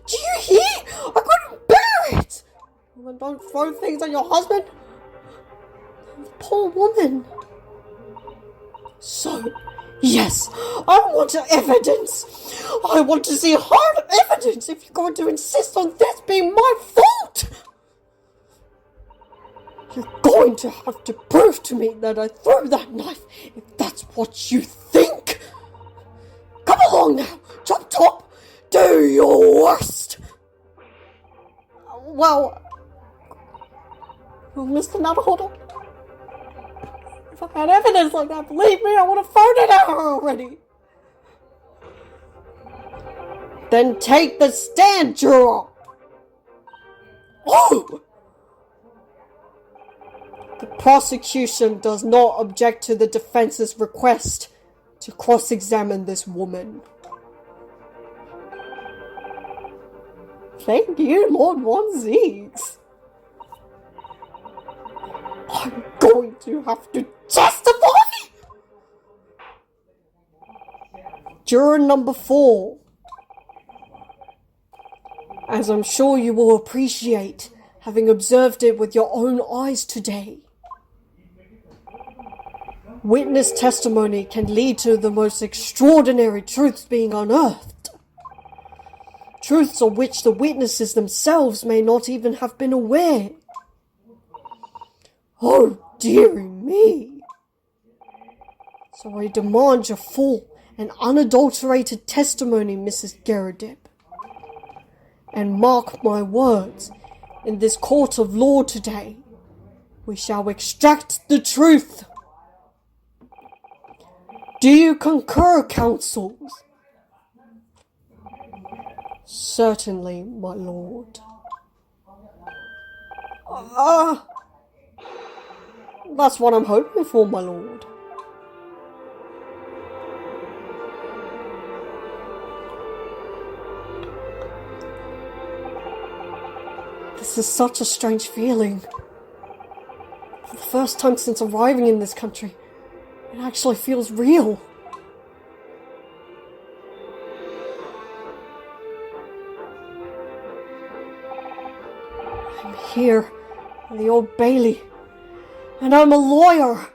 Do you hear? I couldn't bear it. Well, don't throw things at your husband. The poor woman. So, yes, I want evidence. I want to see hard evidence if you're going to insist on this being my fault. You're going to have to prove to me that I threw that knife if that's what you think. Come along now, Chop Top. Do your worst. Well, Mr. Nuttleholder, if I had evidence like that, believe me, I would have thrown it at her already. Then take the stand, juror. Oh! The prosecution does not object to the defense's request to cross-examine this woman. Thank you, Lord Von Ziegs. I'm going to have to testify! Juror number 4. As I'm sure you will appreciate, having observed it with your own eyes today. Witness testimony can lead to the most extraordinary truths being unearthed. Truths of which the witnesses themselves may not even have been aware. Oh, dearie me. So I demand your full and unadulterated testimony, Mrs. Garrideb. And mark my words, in this court of law today, we shall extract the truth. Do you concur, counsels? Certainly, my lord. That's what I'm hoping for, my lord. This is such a strange feeling. For the first time since arriving in this country, it actually feels real. I'm here in the Old Bailey, and I'm a lawyer.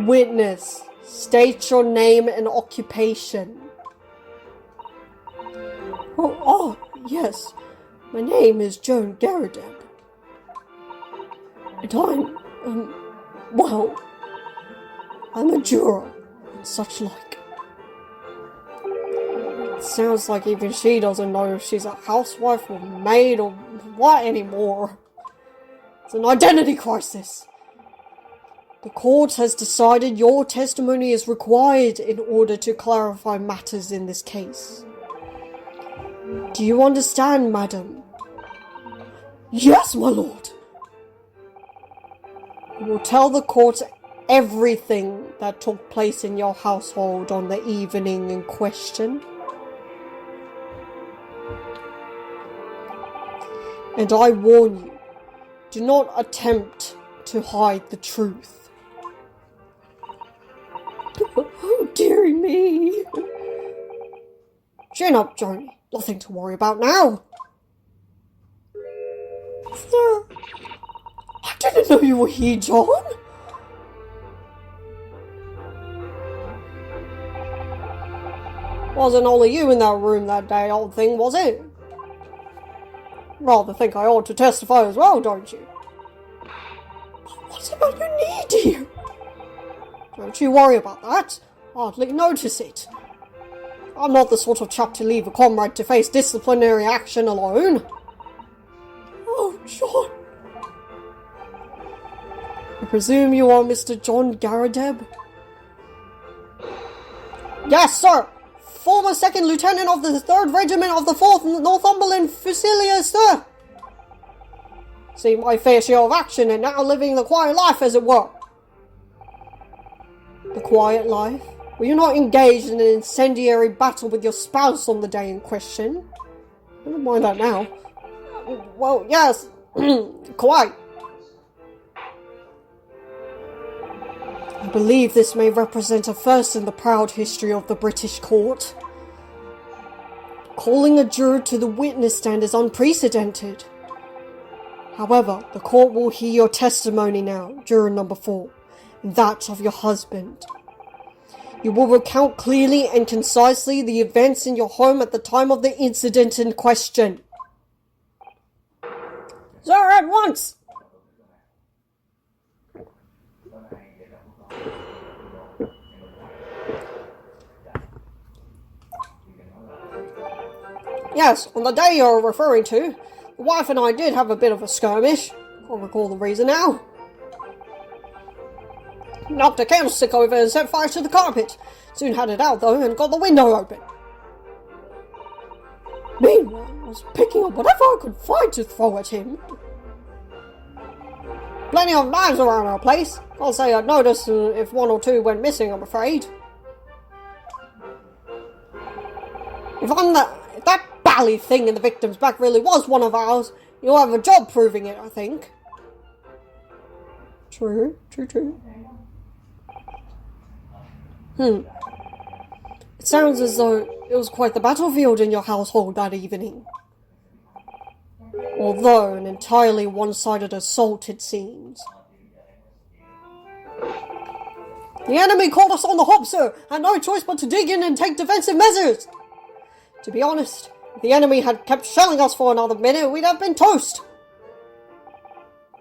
Witness, state your name and occupation. Oh, yes. My name is Joan Garrideb. And I'm a juror and such like. It sounds like even she doesn't know if she's a housewife or maid or what anymore. It's an identity crisis. The court has decided your testimony is required in order to clarify matters in this case. Do you understand, madam? Yes, my lord. You will tell the court everything that took place in your household on the evening in question. And I warn you, do not attempt to hide the truth. Oh, dearie me. Chin up, Joni. Nothing to worry about now. Sir, I didn't know you were here, John. Wasn't only you in that room that day, old thing, was it? Rather think I ought to testify as well, don't you? about you needy? Don't you worry about that. Hardly notice it. I'm not the sort of chap to leave a comrade to face disciplinary action alone. Oh, John. I presume you are Mr. John Garadeb? Yes, sir. Former 2nd Lieutenant of the 3rd Regiment of the 4th Northumberland Fusiliers, sir. Seen my fair share of action and now living the quiet life, as it were. The quiet life? Were you not engaged in an incendiary battle with your spouse on the day in question? Never mind that now. Well, yes, quite. I believe this may represent a first in the proud history of the British court. Calling a juror to the witness stand is unprecedented. However, the court will hear your testimony now, juror number 4, and that of your husband. You will recount clearly and concisely the events in your home at the time of the incident in question. Sir, at once! Yes, on the day you're referring to, the wife and I did have a bit of a skirmish. I'll recall the reason now. Knocked a candlestick over and set fire to the carpet. Soon had it out though and got the window open. Meanwhile, I was picking up whatever I could find to throw at him. Plenty of knives around our place. Can't say I'd noticed if 1 or 2 went missing, I'm afraid. If that bally thing in the victim's back really was one of ours, you'll have a job proving it, I think. True. It sounds as though it was quite the battlefield in your household that evening. Although an entirely one-sided assault, it seems. The enemy caught us on the hop, sir. Had no choice but to dig in and take defensive measures. To be honest, if the enemy had kept shelling us for another minute, we'd have been toast.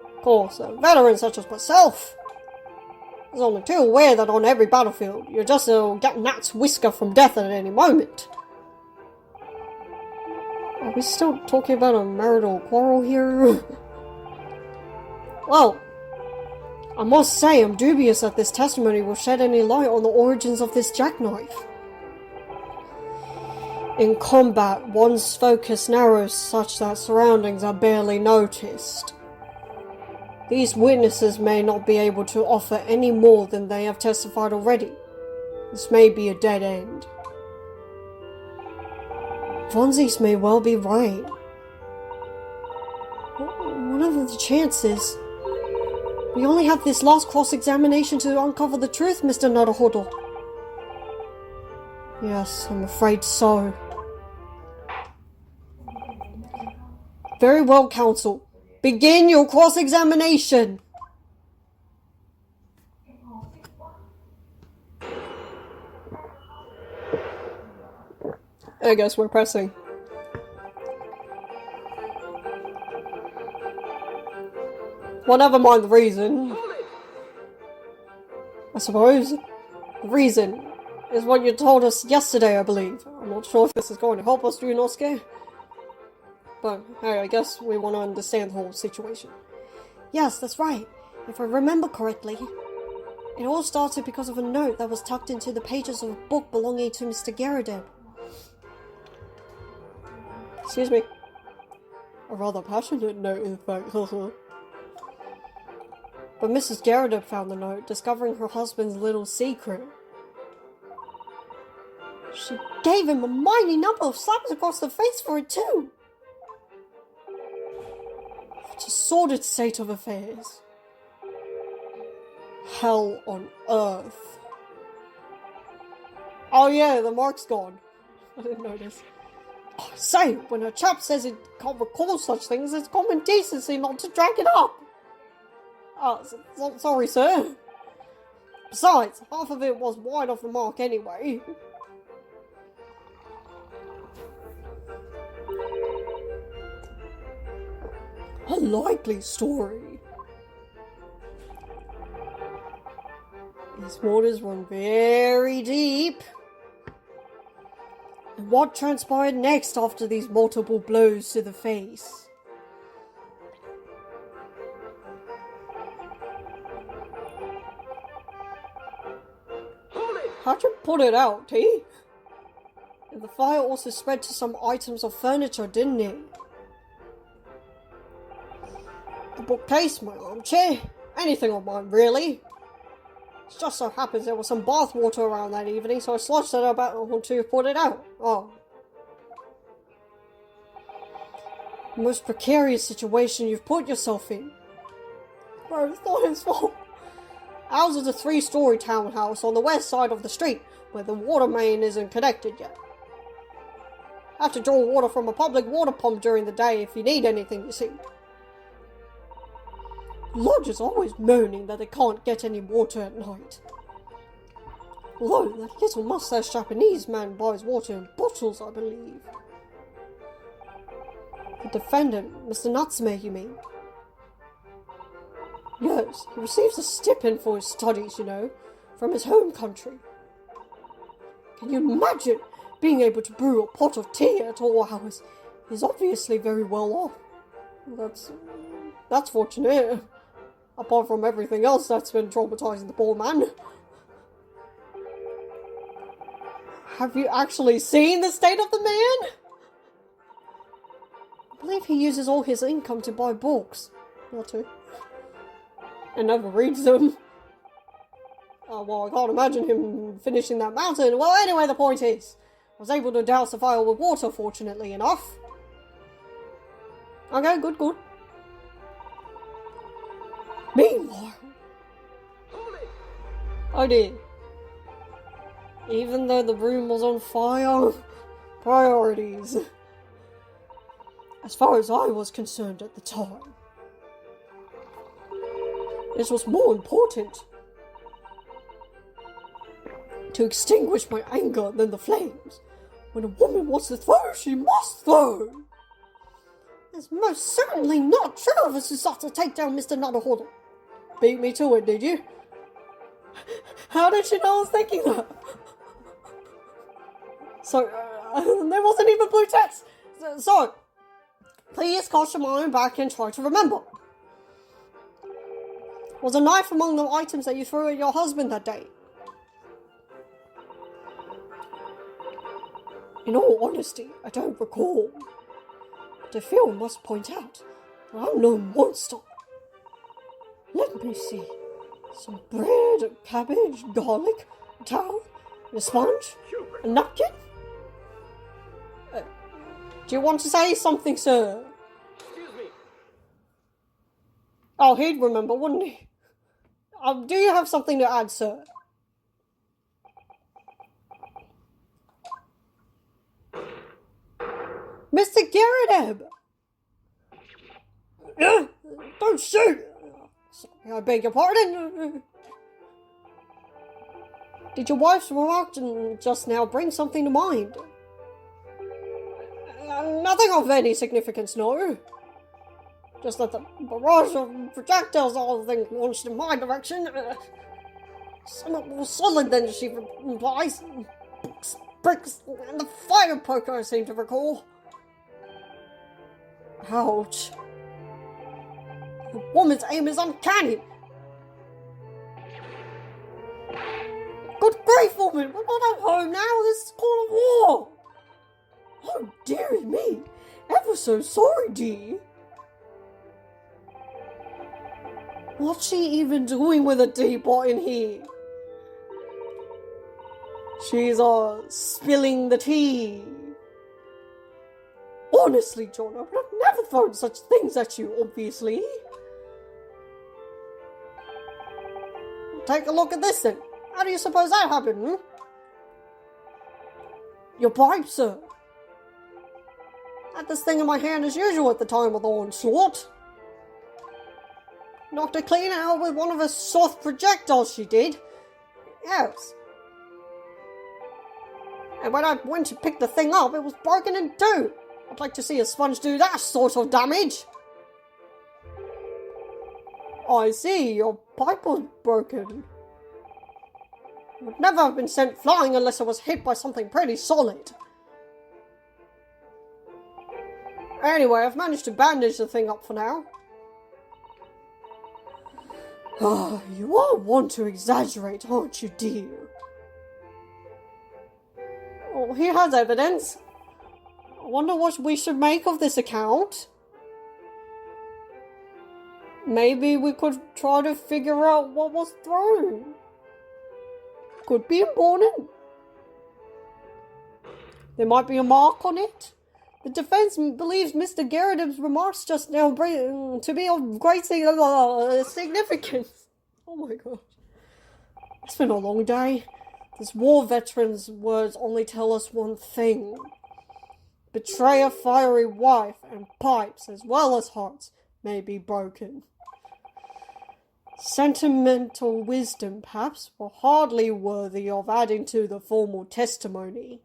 Of course, a veteran such as myself is only too aware that on every battlefield, you're just a gnat's whisker from death at any moment. Are we still talking about a marital quarrel here? Well, I must say I'm dubious that this testimony will shed any light on the origins of this jackknife. In combat, one's focus narrows such that surroundings are barely noticed. These witnesses may not be able to offer any more than they have testified already. This may be a dead end. Vonzies may well be right. What are the chances? We only have this last cross-examination to uncover the truth, Mr. Nuttlehoddle. Yes, I'm afraid so. Very well, counsel. Begin your cross-examination. I guess we're pressing. Well, never mind the reason. I suppose. The reason is what you told us yesterday, I believe. I'm not sure if this is going to help us, Ryunosuke. But, hey, I guess we want to understand the whole situation. Yes, that's right. If I remember correctly, it all started because of a note that was tucked into the pages of a book belonging to Mr. Garadeb. Excuse me. A rather passionate note, in fact. But Mrs. Garadeb found the note, discovering her husband's little secret. She gave him a mighty number of slaps across the face for it too. What a sordid state of affairs. Hell on earth. Oh yeah, the mark's gone. I didn't notice. Oh, say, when a chap says he can't recall such things, it's common decency not to drag it up. Sorry, sir. Besides, half of it was wide off the mark anyway. A likely story. These waters run very deep. And what transpired next after these multiple blows to the face? Hold it! How'd you put it out, T? And the fire also spread to some items of furniture, didn't it? The bookcase, my armchair, anything of mine, really. It just so happens there was some bath water around that evening, so I sloshed it about to put it out. Oh. Most precarious situation you've put yourself in. Bro, it's not his fault. Ours is a 3-story townhouse on the west side of the street, where the water main isn't connected yet. Have to draw water from a public water pump during the day if you need anything, you see. Lodge is always moaning that they can't get any water at night. Although that little mustache Japanese man buys water in bottles, I believe. The defendant, Mr. Natsume, you mean? Yes, he receives a stipend for his studies, you know, from his home country. Can you imagine being able to brew a pot of tea at all hours? He's obviously very well off. That's fortunate. Apart from everything else that's been traumatizing the poor man. Have you actually seen the state of the man? I believe he uses all his income to buy books. Not to. And never reads them. Well, I can't imagine him finishing that mountain. Well, anyway, the point is, I was able to douse the fire with water, fortunately enough. Okay, good. Meanwhile, I did. Even though the room was on fire, priorities. As far as I was concerned at the time, this was more important to extinguish my anger than the flames. When a woman wants to throw, she must throw. It's most certainly not true of us who sought to take down Mr. Naruhodo. Beat me to it, did you? How did she know I was thinking that? So, there wasn't even blue text. So, please cast your mind back and try to remember. Was a knife among the items that you threw at your husband that day? In all honesty, I don't recall. But I feel I must point out that I'm no monster. Let me see. Some bread, cabbage, garlic, a towel, and a sponge, a napkin. Do you want to say something, sir? Excuse me. Oh, he'd remember, wouldn't he? Do you have something to add, sir? Mr. Garrett! Don't shoot! Sorry, I beg your pardon. Did your wife's remark just now bring something to mind? Nothing of any significance, no. Just that the barrage of projectiles all the things launched in my direction. Somewhat more solid than she implies. Books, bricks, and the fire poker I seem to recall. Ouch. The woman's aim is uncanny. Good grief, woman, we're not at home now. This is Call of War. Oh, dearie me. Ever so sorry, Dee. What's she even doing with a teapot in here? She's, spilling the tea. Honestly, John, I would have never thrown such things at you, obviously. Take a look at this, then. How do you suppose that happened, hmm? Your pipe, sir. Had this thing in my hand as usual at the time of the onslaught. Knocked it clean out with one of her soft projectiles, she did. Yes. And when I went to pick the thing up, it was broken in two. I'd like to see a sponge do that sort of damage. I see, your pipe was broken. would never have been sent flying unless it was hit by something pretty solid. Anyway, I've managed to bandage the thing up for now. Ah, you are one to exaggerate, aren't you, dear? Oh, he has evidence. I wonder what we should make of this account. Maybe we could try to figure out what was thrown. Could be important. There might be a mark on it. The defense believes Mr. Garrideb's remarks just now to be of great significance. Oh my god. It's been a long day. This war veteran's words only tell us one thing. Betray a fiery wife, and pipes, as well as hearts, may be broken. Sentimental wisdom, perhaps, but hardly worthy of adding to the formal testimony.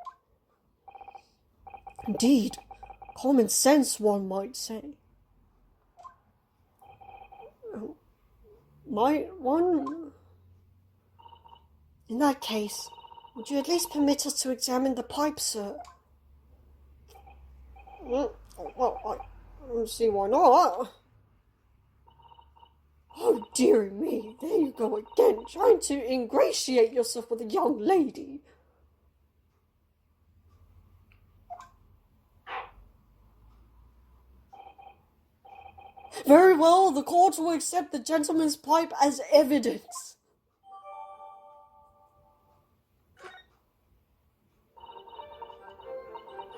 Indeed, common sense, one might say. Might one... In that case, would you at least permit us to examine the pipe, sir? Well, I don't see why not. Oh, dearie me, there you go again, trying to ingratiate yourself with a young lady. Very well, the court will accept the gentleman's pipe as evidence.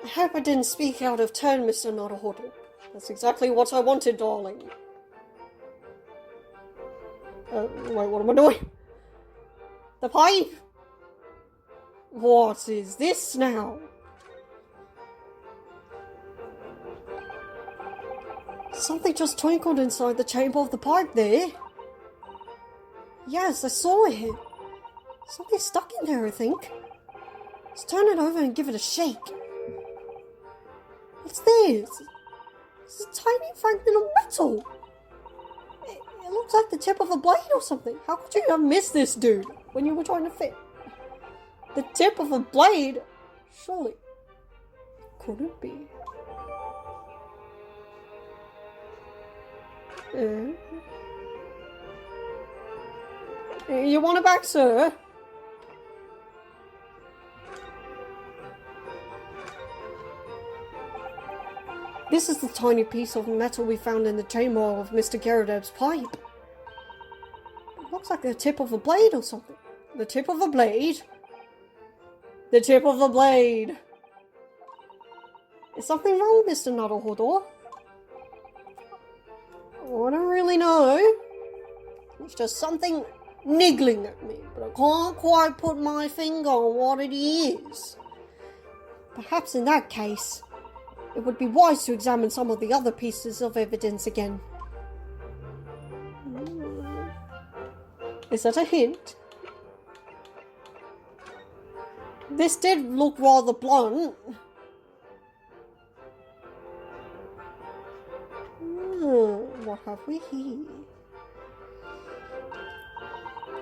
I hope I didn't speak out of turn, Mr. Naruhodo. That's exactly what I wanted, darling. Wait, what am I doing? The pipe? What is this now? Something just twinkled inside the chamber of the pipe there. Yes, I saw it. Something stuck in there, I think. Let's turn it over and give it a shake. What's this? It's a tiny fragment of metal. It looks like the tip of a blade or something. How could you have missed this, dude, when you were trying to fit? The tip of a blade? Surely. Could it be? You want it back, sir? This is the tiny piece of metal we found in the chamber of Mr. Garrideb's pipe. It looks like the tip of a blade or something. The tip of a blade? The tip of a blade! Is something wrong, Mr. Naruhodo? I don't really know. It's just something niggling at me, but I can't quite put my finger on what it is. Perhaps in that case, it would be wise to examine some of the other pieces of evidence again. Is that a hint? This did look rather blunt. What have we here?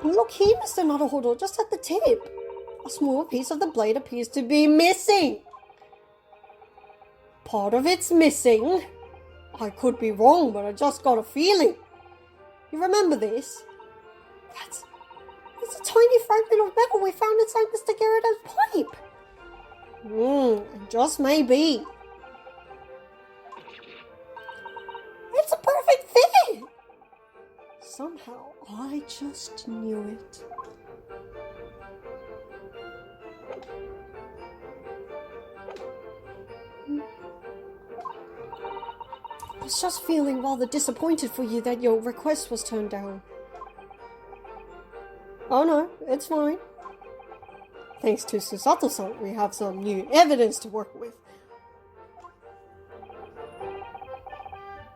Look here, Mr. Naruhodo, just at the tip. A small piece of the blade appears to be missing. Part of it's missing. I could be wrong, but I just got a feeling. You remember this? That's a tiny fragment of metal we found inside Mr. Garrideb's pipe. Just maybe. It's a perfect fit! Somehow, I just knew it. I was just feeling rather disappointed for you that your request was turned down. Oh no, it's fine. Thanks to Susato-san, we have some new evidence to work with.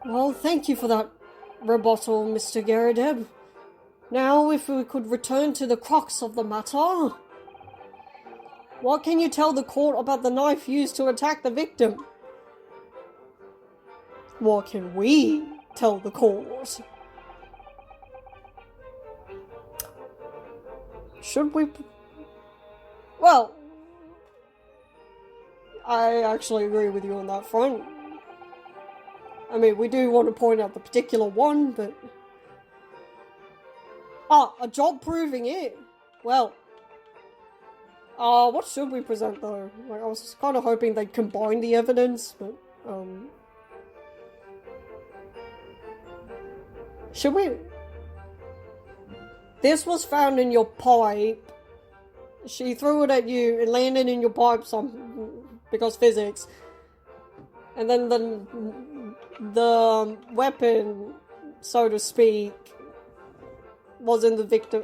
Well, thank you for that rebuttal, Mr. Garrideb. Now, if we could return to the crux of the matter. What can you tell the court about the knife used to attack the victim? What can we tell the court? Should we Well, I actually agree with you on that front. I mean, we do want to point out the particular one, but... a job proving it. Well... what should we present, though? Like, I was kind of hoping they'd combine the evidence, but, should we... This was found in your pipe. She threw it at you and landed in your pipe because physics. And then the weapon, so to speak, was in the victim.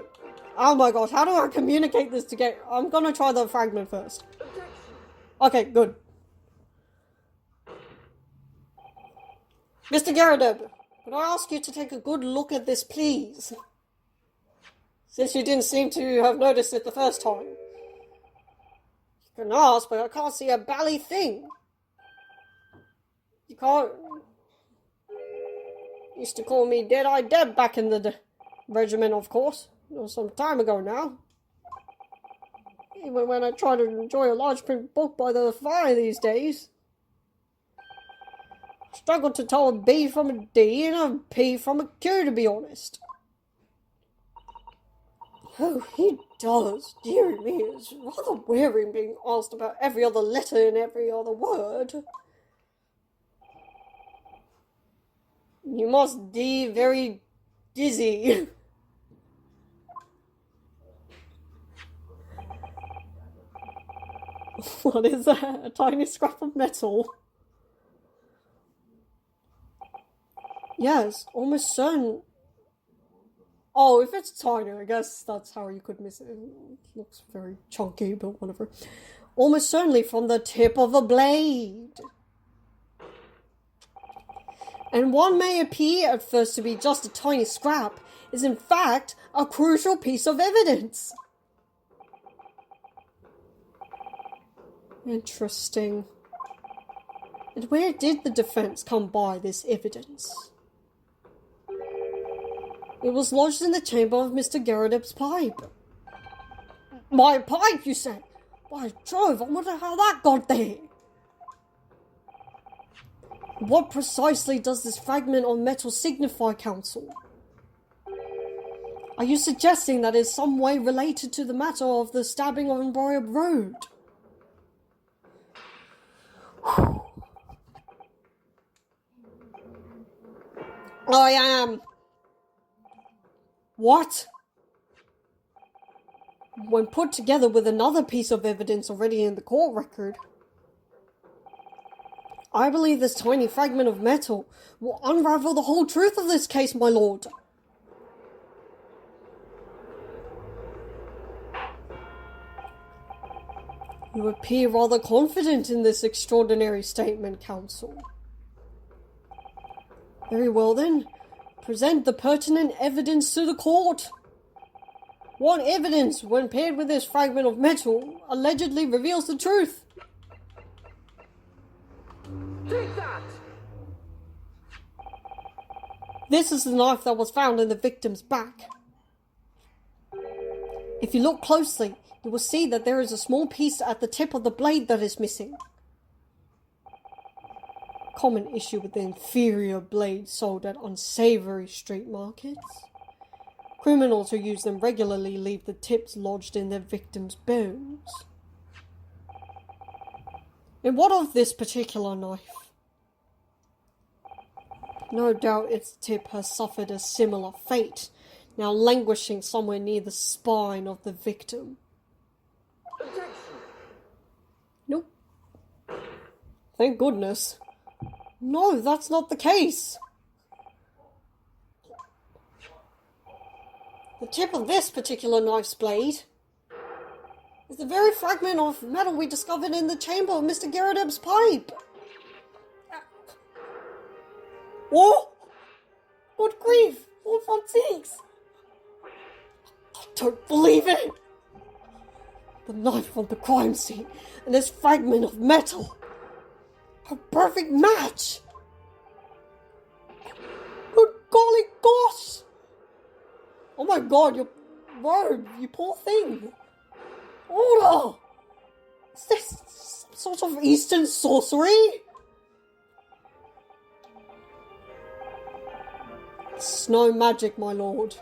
Oh my gosh, how do I communicate this together? I'm gonna try the fragment first. Okay, good. Mr. Garadeb, could I ask you to take a good look at this, please? Since you didn't seem to have noticed it the first time. You can ask, but I can't see a bally thing. You can't... Used to call me Dead-Eye Deb back in the regiment, of course. It was some time ago now. Even when I try to enjoy a large print book by the fire these days. I struggle to tell a B from a D and a P from a Q, to be honest. Oh, he does. Dear me, it's rather wearing being asked about every other letter and every other word. You must be very dizzy. What is that? A tiny scrap of metal? Yes, almost certain. Oh, if it's tiny, I guess that's how you could miss it. It looks very chunky, but whatever. Almost certainly from the tip of a blade. And what may appear at first to be just a tiny scrap is in fact a crucial piece of evidence. Interesting. And where did the defense come by this evidence? It was lodged in the chamber of Mr. Garadeb's pipe. My pipe, you say? By Jove, I wonder how that got there. What precisely does this fragment of metal signify, Counsel? Are you suggesting that it's some way related to the matter of the stabbing of Emporia Road? I am. What? When put together with another piece of evidence already in the court record, I believe this tiny fragment of metal will unravel the whole truth of this case, my lord. You appear rather confident in this extraordinary statement, Counsel. Very well then, present the pertinent evidence to the court. What evidence, when paired with this fragment of metal, allegedly reveals the truth? Take that! This is the knife that was found in the victim's back. If you look closely, you will see that there is a small piece at the tip of the blade that is missing. Common issue with the inferior blades sold at unsavory street markets. Criminals who use them regularly leave the tips lodged in their victims' bones. And what of this particular knife? No doubt its tip has suffered a similar fate, now languishing somewhere near the spine of the victim. Objection! Nope. Thank goodness. No, that's not the case. The tip of this particular knife's blade is the very fragment of metal we discovered in the chamber of Mr. Garadeb's pipe. Oh! Good grief! What for sakes? I don't believe it! The knife on the crime scene and this fragment of metal. A perfect match! Good golly gosh! Oh my god, you poor thing! Order! Is this some sort of Eastern sorcery? Snow magic, my lord.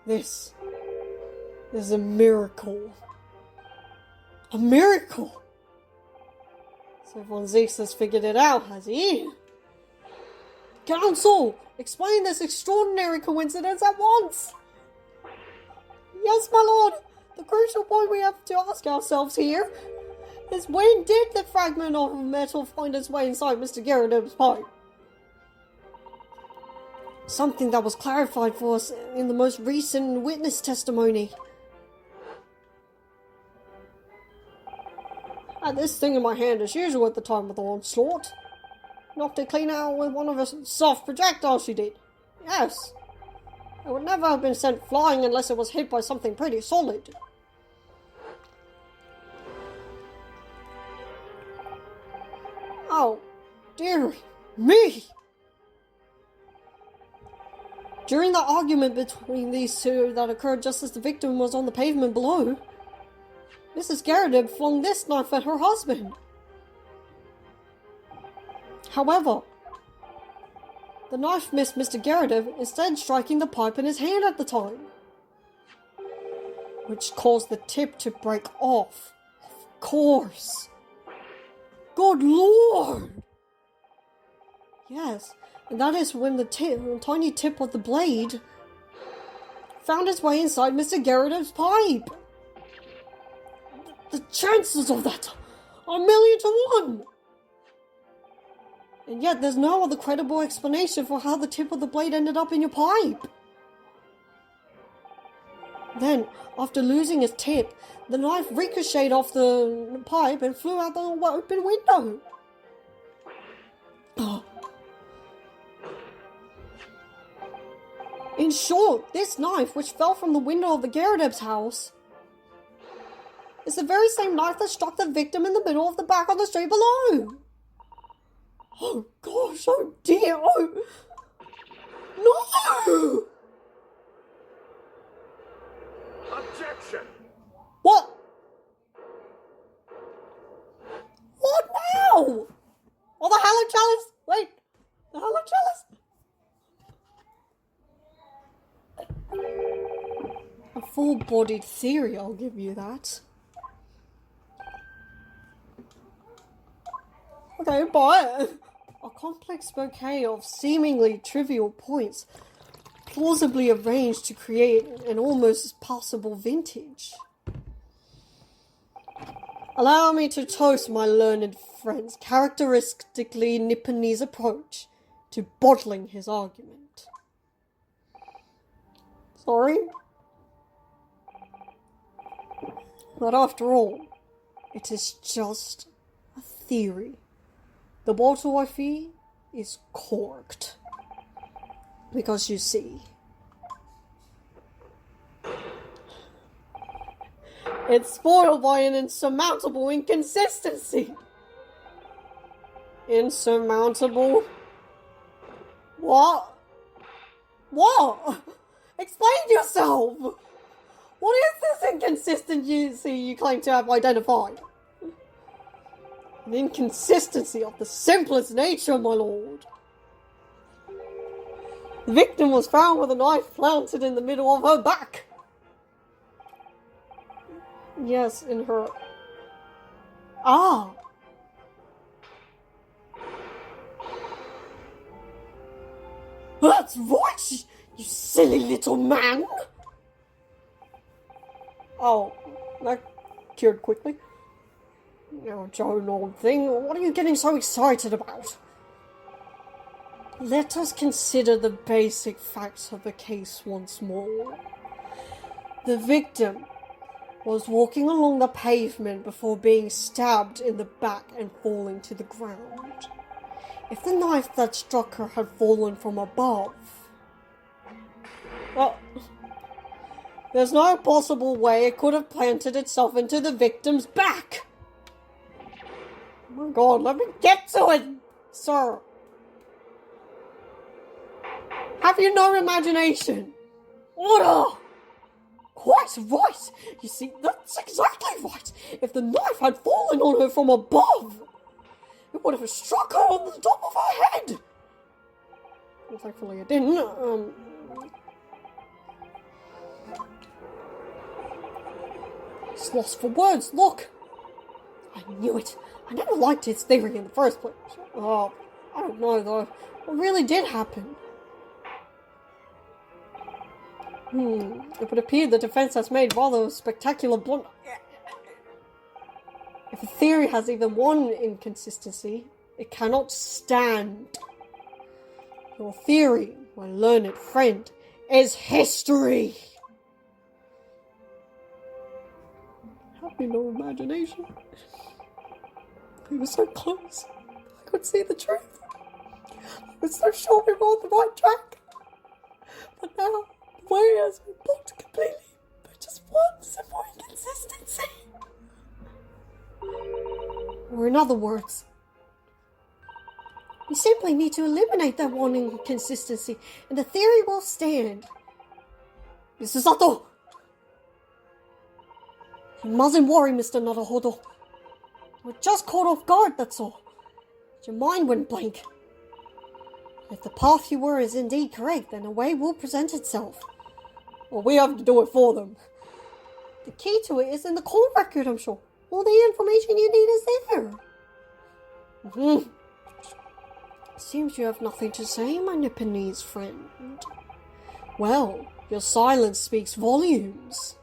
This is a miracle. A miracle! So Von Zeus has figured it out, has he? Council, explain this extraordinary coincidence at once! Yes, my lord! The crucial point we have to ask ourselves here is when did the fragment of metal find its way inside Mr. Gyarados' pipe? Something that was clarified for us in the most recent witness testimony. I had this thing in my hand as usual at the time of the onslaught. Knocked it clean out with one of her soft projectiles she did. Yes. It would never have been sent flying unless it was hit by something pretty solid. Oh, dear me! During the argument between these two that occurred just as the victim was on the pavement below, Mrs. Gyarados flung this knife at her husband. However, the knife missed Mr. Gyarados, instead striking the pipe in his hand at the time, which caused the tip to break off. Of course. Good lord! Yes, and that is when the tiny tip of the blade found its way inside Mr. Gyarados' pipe. The chances of that are 1,000,000 to 1! And yet there's no other credible explanation for how the tip of the blade ended up in your pipe. Then, after losing its tip, the knife ricocheted off the pipe and flew out the open window. In short, this knife, which fell from the window of the Gyarados house, is the very same knife that struck the victim in the middle of the back on the street below. Oh gosh, oh dear, oh no! Objection! What? What now? Oh, the Halo Chalice! Wait, the Halo Chalice! A full-bodied theory, I'll give you that. Okay, but a complex bouquet of seemingly trivial points plausibly arranged to create an almost passable vintage. Allow me to toast my learned friend's characteristically Nipponese approach to bottling his argument. Sorry? But after all, it is just a theory. The bottle, I fear, is corked. Because you see, it's spoiled by an insurmountable inconsistency. Insurmountable? What? What? Explain yourself! What is this inconsistency you claim to have identified? An inconsistency of the simplest nature, my lord. The victim was found with a knife planted in the middle of her back. Yes, in her... Ah! That's right, you silly little man! Oh, that cured quickly. Now, Joan, old thing, what are you getting so excited about? Let us consider the basic facts of the case once more. The victim was walking along the pavement before being stabbed in the back and falling to the ground. If the knife that struck her had fallen from above... well, there's no possible way it could have planted itself into the victim's back. Oh my god, let me get to it, sir. Have you no imagination? Order! Quite right. You see, the That's exactly right. If the knife had fallen on her from above, it would have struck her on the top of her head. Well, thankfully it didn't. It's lost for words, look. I knew it. I never liked his theory in the first place. Oh, I don't know though. What really did happen? It would appear the defense has made rather a spectacular blunder. If a theory has even one inconsistency, it cannot stand. Your theory, my learned friend, is history. Have you no imagination? He was so close. I could see the truth. I was so sure we were on the right track. But now, the way has been blocked completely by just one simple inconsistency. Or in other words, we simply need to eliminate that one inconsistency, and the theory will stand. Mr. Sato! You mustn't worry, Mr. Naruhodo. We're just caught off guard, that's all. Your mind went blank. If the path you were is indeed correct, then a way will present itself. Well, we have to do it for them. The key to it is in the court record, I'm sure. All the information you need is there. Seems you have nothing to say, my Nipponese friend. Well, your silence speaks volumes.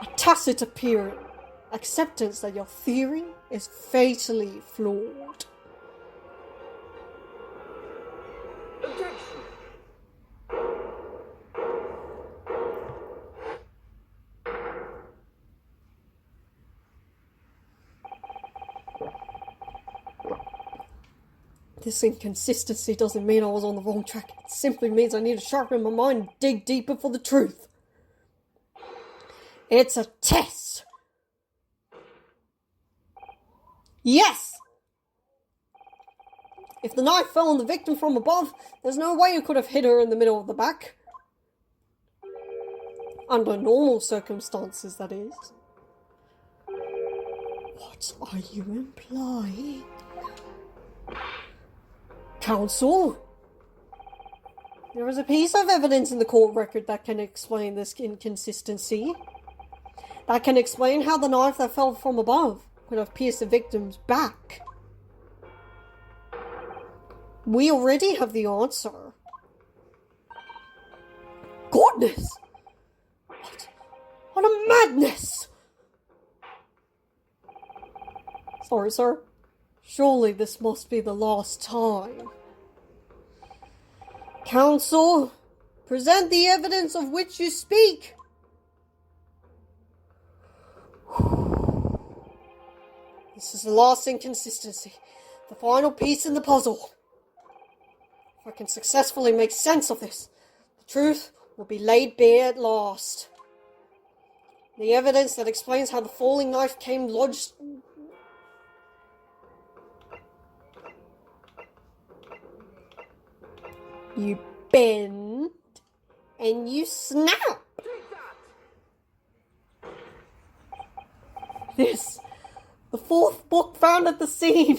A tacit acceptance that your theory is fatally flawed. Objection! This inconsistency doesn't mean I was on the wrong track. It simply means I need to sharpen my mind and dig deeper for the truth. It's a test. Yes! If the knife fell on the victim from above, there's no way you could have hit her in the middle of the back. Under normal circumstances, that is. What are you implying? Counsel? There is a piece of evidence in the court record that can explain this inconsistency. That can explain how the knife that fell from above could have pierced the victim's back. We already have the answer. Goodness! What a madness! Sorry, sir. Surely this must be the last time. Counsel, present the evidence of which you speak. This is the last inconsistency, the final piece in the puzzle. If I can successfully make sense of this, the truth will be laid bare at last. The evidence that explains how the falling knife came lodged... You bend and you snap. This, the fourth book found at the scene.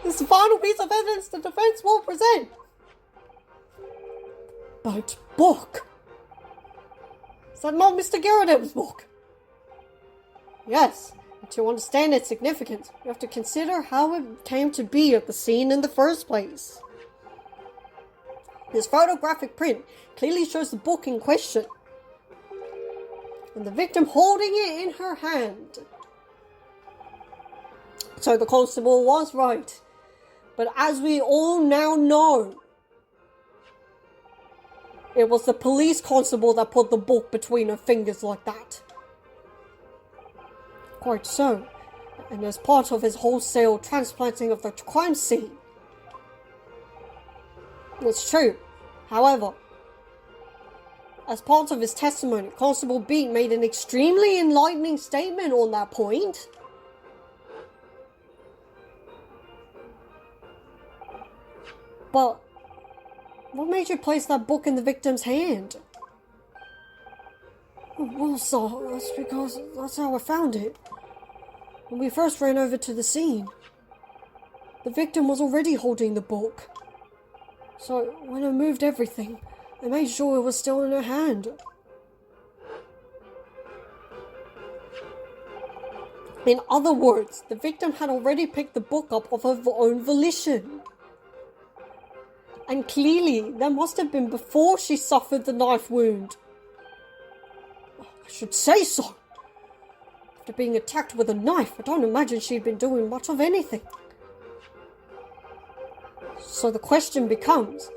This is the final piece of evidence the defense will present. But book? Is that not Mr. Garrett's book? Yes. To understand its significance, you have to consider how it came to be at the scene in the first place. This photographic print clearly shows the book in question, and the victim holding it in her hand. So the constable was right, but as we all now know, it was the police constable that put the book between her fingers like that. Quite so, and as part of his wholesale transplanting of the crime scene. It's true. However, as part of his testimony, Constable Beat made an extremely enlightening statement on that point. But what made you place that book in the victim's hand? Well, sir, that's because that's how I found it. When we first ran over to the scene, the victim was already holding the book. So, when I moved everything, I made sure it was still in her hand. In other words, the victim had already picked the book up of her own volition. And clearly, that must have been before she suffered the knife wound. I should say so. After being attacked with a knife, I don't imagine she'd been doing much of anything. So the question becomes,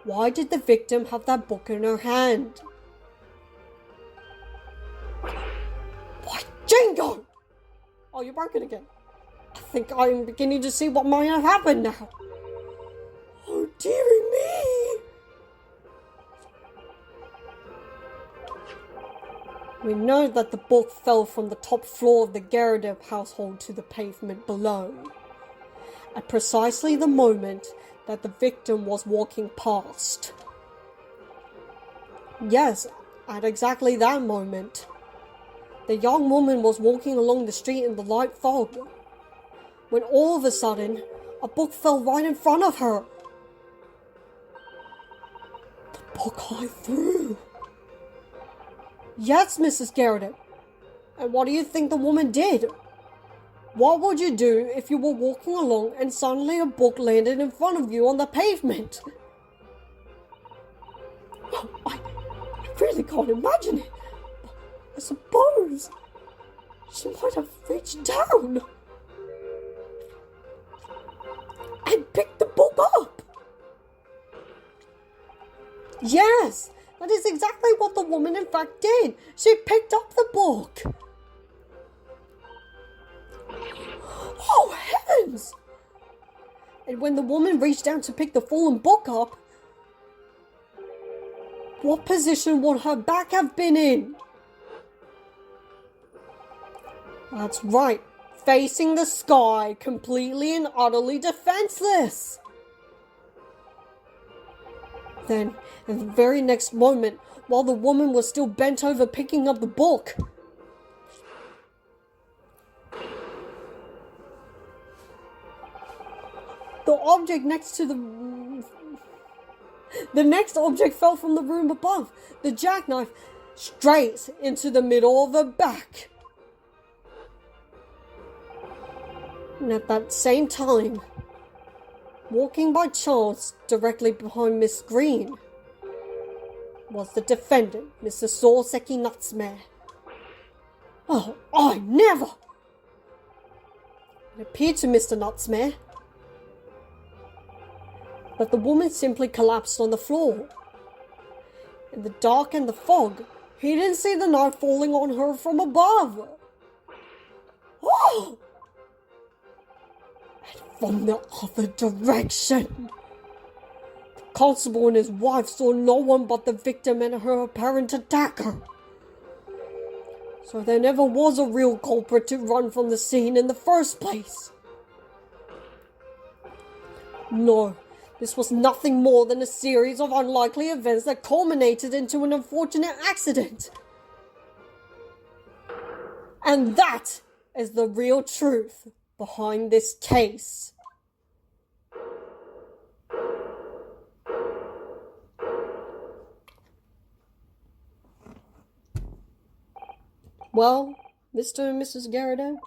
why did the victim have that book in her hand? Why, Jingo! Oh, you're broken again. I think I'm beginning to see what might have happened now. Oh, dearie me! We know that the book fell from the top floor of the Garadeb household to the pavement below, at precisely the moment that the victim was walking past. Yes, at exactly that moment. The young woman was walking along the street in the light fog, when all of a sudden, a book fell right in front of her. The book I threw. Yes, Mrs. Garadeb. And what do you think the woman did? What would you do if you were walking along and suddenly a book landed in front of you on the pavement? I really can't imagine it. I suppose she might have reached down and picked the book up. Yes, that is exactly what the woman in fact did. She picked up the book. Oh, heavens! And when the woman reached down to pick the fallen book up, what position would her back have been in? That's right, facing the sky, completely and utterly defenseless. Then, in the very next moment, while the woman was still bent over picking up the book, the object next to the next object fell from the room above, the jackknife, straight into the middle of her back. And at that same time, walking by chance directly behind Miss Green, was the defendant, Mr. Soseki Natsume. Oh, I never! It appeared to Mr. Natsume that the woman simply collapsed on the floor. In the dark and the fog, he didn't see the knife falling on her from above. Oh! And from the other direction, the constable and his wife saw no one but the victim and her apparent attacker. So there never was a real culprit to run from the scene in the first place. No. This was nothing more than a series of unlikely events that culminated into an unfortunate accident. And that is the real truth behind this case. Well, Mr. and Mrs. Garadeb,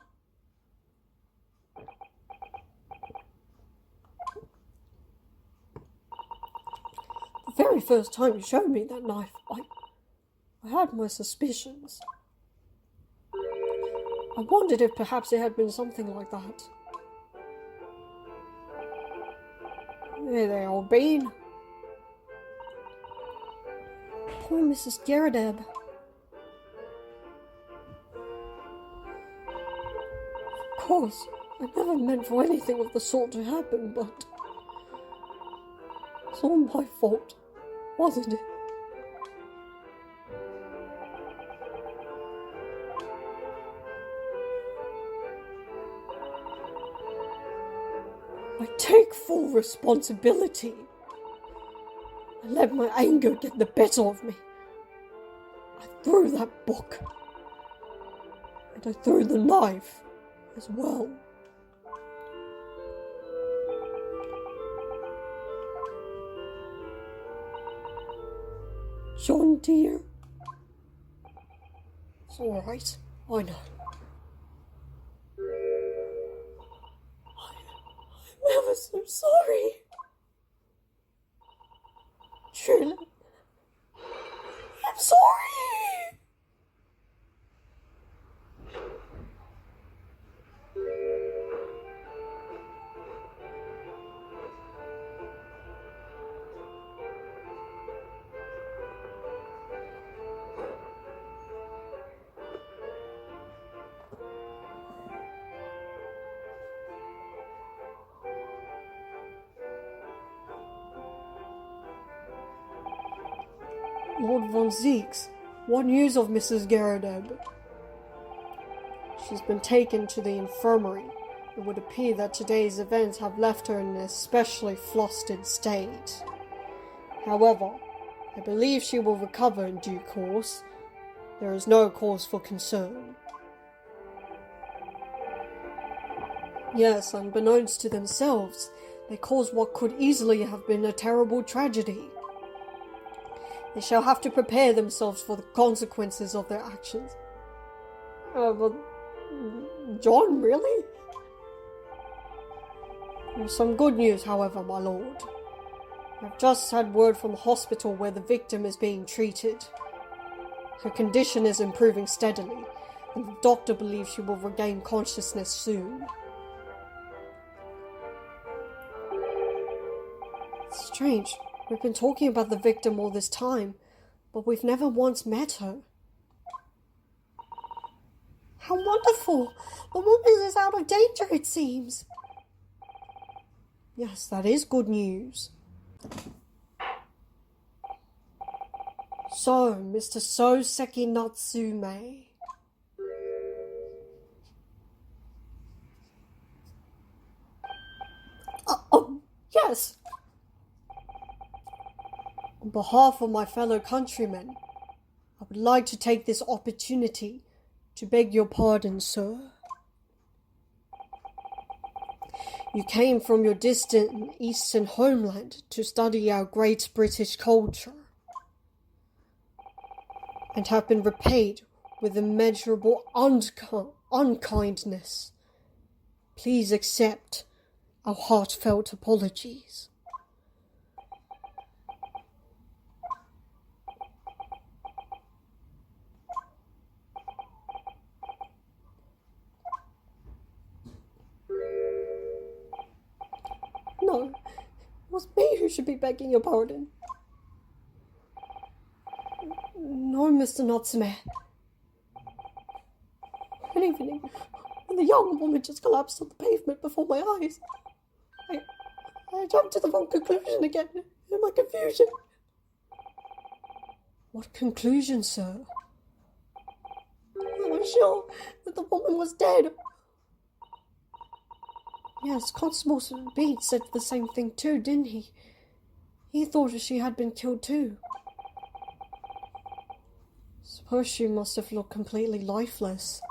the very first time you showed me that knife, I had my suspicions. I wondered if perhaps it had been something like that. There they all been. Poor Mrs. Garadeb. Of course, I never meant for anything of the sort to happen, but it's all my fault, wasn't it? I take full responsibility. I let my anger get the better of me. I threw that book. And I threw the knife as well. John, dear. It's all right. I know. I'm ever so sorry. Truly. I'm sorry. Lord von Zeeks, what news of Mrs. Garradeb? She's been taken to the infirmary. It would appear that today's events have left her in an especially flustered state. However, I believe she will recover in due course. There is no cause for concern. Yes, unbeknownst to themselves, they caused what could easily have been a terrible tragedy. They shall have to prepare themselves for the consequences of their actions. But John, really? There's some good news, however, my lord. I've just had word from the hospital where the victim is being treated. Her condition is improving steadily, and the doctor believes she will regain consciousness soon. It's strange. We've been talking about the victim all this time, but we've never once met her. How wonderful! The woman is out of danger, it seems. Yes, that is good news. So, Mr. Soseki Natsume. Yes. On behalf of my fellow countrymen, I would like to take this opportunity to beg your pardon, sir. You came from your distant eastern homeland to study our great British culture, and have been repaid with immeasurable unkindness. Please accept our heartfelt apologies. No, it was me who should be begging your pardon. No, Mr. Natsume. One evening, when the young woman just collapsed on the pavement before my eyes, I jumped to the wrong conclusion again in my confusion. What conclusion, sir? I was sure that the woman was dead. Yes, Constable Beats said the same thing too, didn't he? He thought she had been killed too. Suppose she must have looked completely lifeless.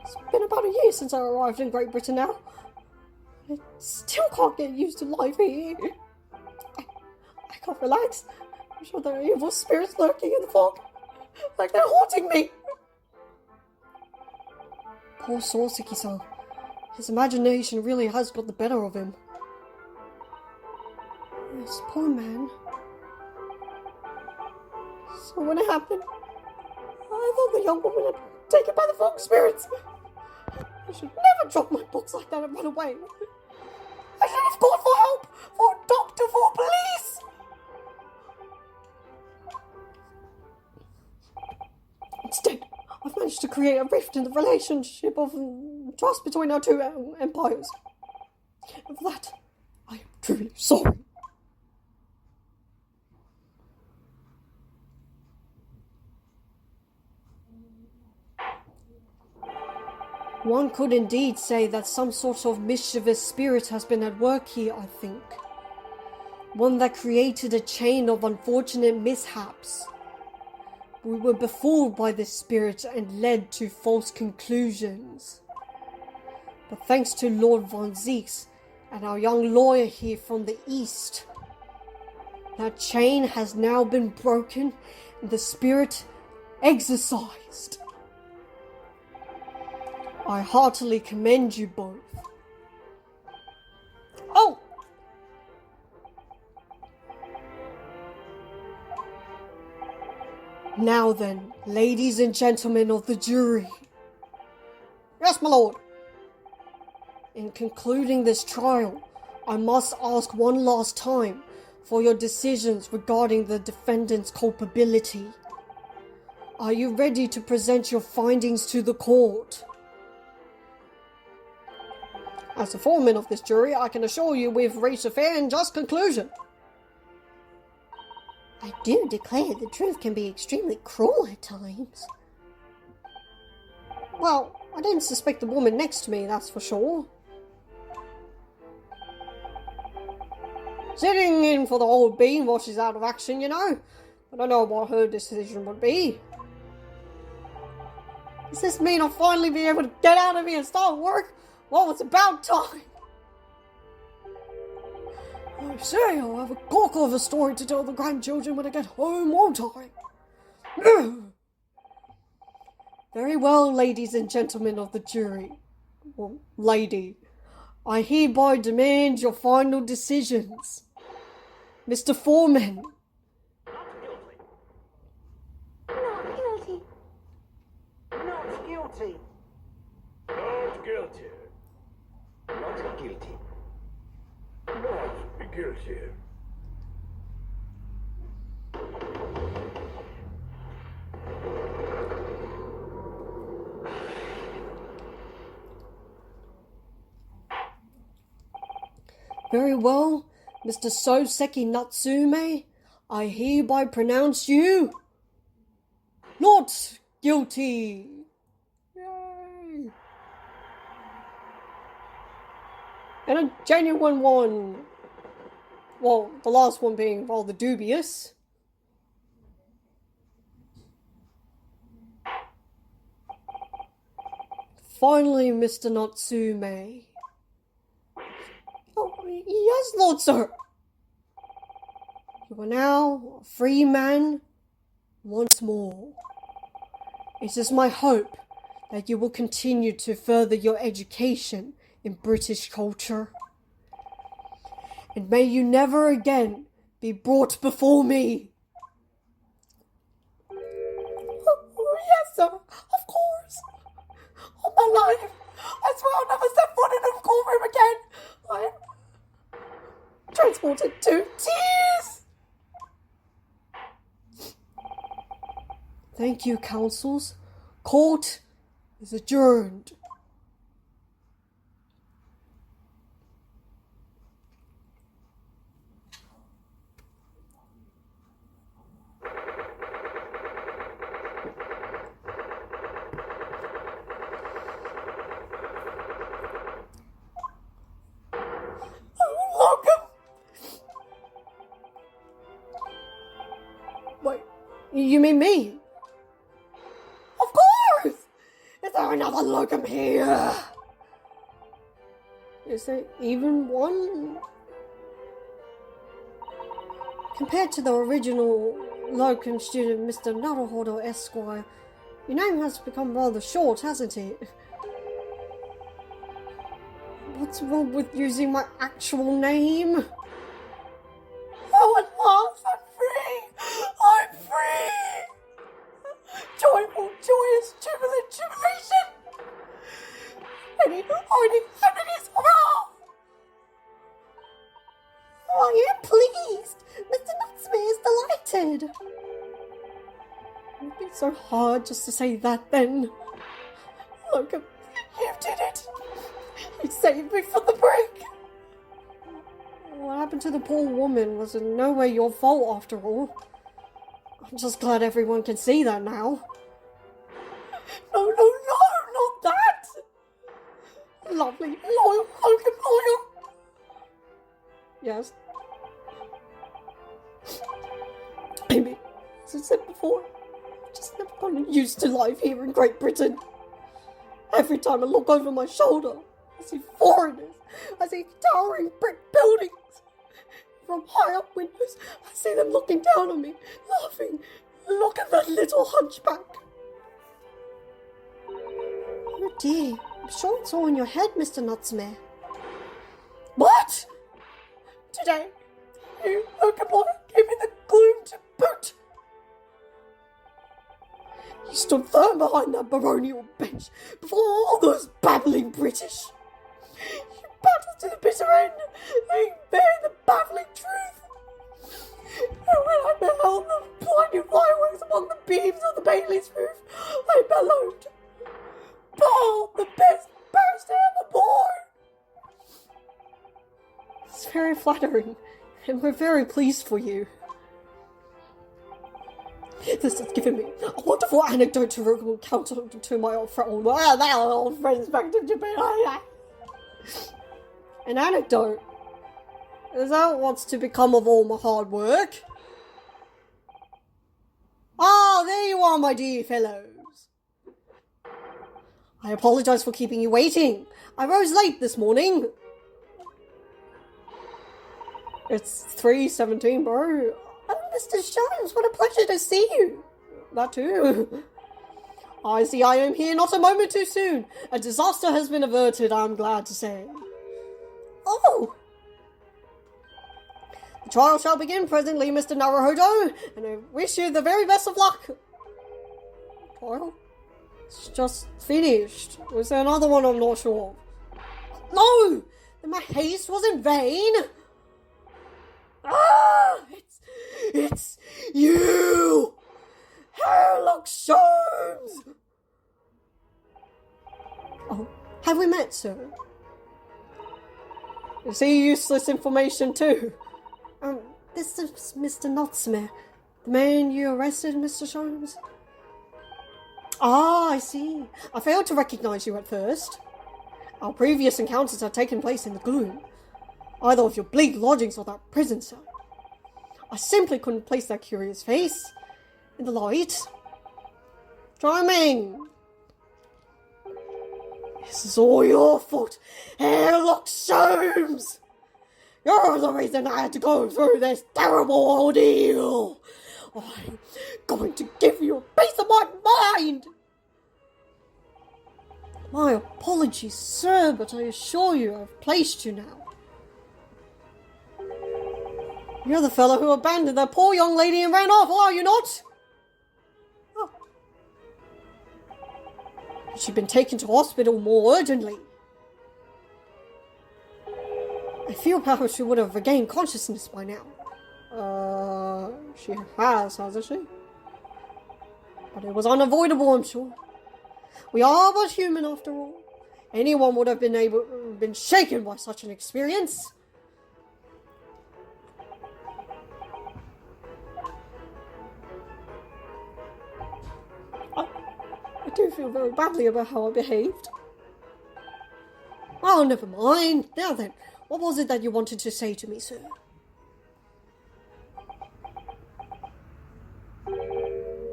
It's been about a year since I arrived in Great Britain now. I still can't get used to life here. I can't relax. I'm sure there are evil spirits lurking in the fog. Like they're haunting me. Poor Soseki-san. His imagination really has got the better of him. Yes, poor man. So when it happened, I thought the young woman had been taken by the fog spirits. I should never drop my books like that and run away. I should have called for help, for a doctor, for police. Instead, I've managed to create a rift in the relationship of trust between our two empires. And for that, I am truly sorry. One could indeed say that some sort of mischievous spirit has been at work here, I think. one that created a chain of unfortunate mishaps. We were befooled by this spirit and led to false conclusions. But thanks to Lord Von Zieks and our young lawyer here from the East, that chain has now been broken and the spirit exorcised. I heartily commend you both. Oh! Now then, ladies and gentlemen of the jury. Yes, my lord. In concluding this trial, I must ask one last time for your decisions regarding the defendant's culpability. Are you ready to present your findings to the court? As the foreman of this jury, I can assure you we've reached a fair and just conclusion. I do declare the truth can be extremely cruel at times. Well, I didn't suspect the woman next to me, that's for sure. Sitting in for the old bean while she's out of action, you know. I don't know what her decision would be. Does this mean I'll finally be able to get out of here and start work? Well, it's about time. I say, I'll have a cork of a story to tell the grandchildren when I get home, won't I? Very well, ladies and gentlemen of the jury. Well, lady. I hereby demand your final decisions. Mr. Foreman. Not guilty. Not guilty. Not guilty. Not guilty. Not guilty. Very well, Mr. Soseki Natsume, I hereby pronounce you not guilty. Yay! And a genuine one. Well, the last one being rather dubious. Finally, Mr. Natsume. Oh, yes, Lord Sir. You are now a free man once more. It is my hope that you will continue to further your education in British culture. And may you never again be brought before me. Oh, yes, sir. Of course. All my life. I swear I'll never step foot in a courtroom again. I am transported to tears. Thank you, counsels. Court is adjourned. Wait, you mean me? Of course! Is there another locum here? Is there even one? Compared to the original locum student, Mr. Naruhodo Esquire, your name has become rather short, hasn't it? What's wrong with using my actual name? Oh, at last I'm free! I'm free! Joyful, joyous, jubilant, jubilation! Any, only, happiness, hurrah! I am pleased! Mr. Natsume is delighted! It'd be so hard just to say that then. Look, you did it! You saved me from the brink! What happened to the poor woman was in no way your fault after all. I'm just glad everyone can see that now. No, not that! Lovely, loyal, locum lawyer! Yes? As I said before, I've just never gotten used to life here in Great Britain. Every time I look over my shoulder, I see foreigners. I see towering brick buildings. From high up windows, I see them looking down on me, laughing. Look at that little hunchback. Oh dear, I'm sure it's all in your head, Mr. Nutsmere. What? Today, you boy came in the gloom to boot. He stood firm behind that baronial bench before all those babbling British. You battled to the bitter end, laying bare the baffling truth. And when I beheld the blinding fireworks among the beams of the Bailey's roof, I bellowed, Paul, the best barrister ever born! It's very flattering, and we're very pleased for you. This has given me a wonderful anecdote to recount to my old friend. Well, that old friends back to Japan. An anecdote? Is that what's to become of all my hard work? Ah, there you are, my dear fellows. I apologize for keeping you waiting. I rose late this morning. It's 3:17, bro. Oh, Mr. Jones, what a pleasure to see you. That too. I see I am here not a moment too soon. A disaster has been averted, I'm glad to say. Oh! The trial shall begin presently, Mr. Naruhodo, and I wish you the very best of luck. Trial? It's just finished. Was there another one I'm not sure of? No! Then my haste was in vain. Ah! It's you! Sherlock Holmes! Oh, have we met, sir? Is he useless information too? This is Mr. Nutsmere, the man you arrested, Mr. Holmes. Ah, I see. I failed to recognize you at first. Our previous encounters had taken place in the gloom, either of your bleak lodgings or that prison cell. I simply couldn't place that curious face in the light. Charming! This is all your fault, Sherlock Holmes! You're the reason I had to go through this terrible ordeal! I'm going to give you a piece of my mind! My apologies, sir, but I assure you I've placed you now. You're the fellow who abandoned that poor young lady and ran off, are you not? Oh. She'd been taken to hospital more urgently. I feel perhaps she would have regained consciousness by now. She hasn't she? But it was unavoidable, I'm sure. We are but human after all. Anyone would have been shaken by such an experience. I do feel very badly about how I behaved. Oh, never mind. Now then, what was it that you wanted to say to me, sir?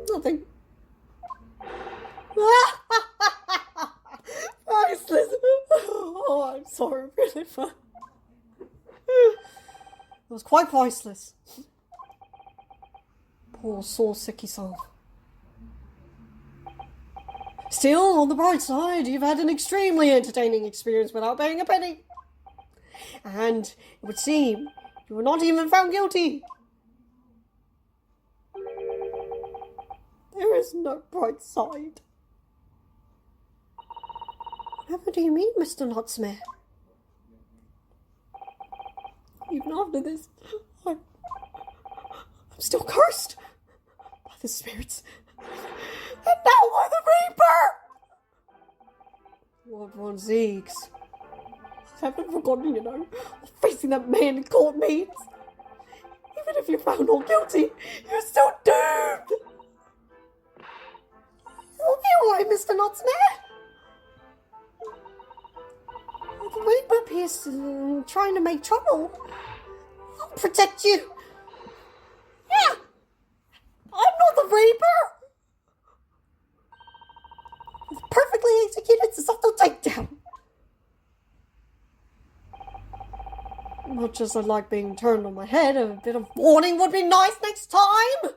Nothing. Priceless. Oh, I'm sorry, really. It was quite priceless. Poor Soseki-san. Still, on the bright side, you've had an extremely entertaining experience without paying a penny. And it would seem you were not even found guilty. There is no bright side. Whatever do you mean, Mr. Nutsmere? Even after this, I'm still cursed by the spirits. And now by the Reaper! Lord Von Ziegs. I haven't forgotten, you know, of facing that man in court means. Even if you're found not guilty, you're still doomed! You'll be alright, Mr. Nutsmere. The Reaper appears trying to make trouble. I'll protect you. Yeah! I'm not much as I like being turned on my head, a bit of warning would be nice next time.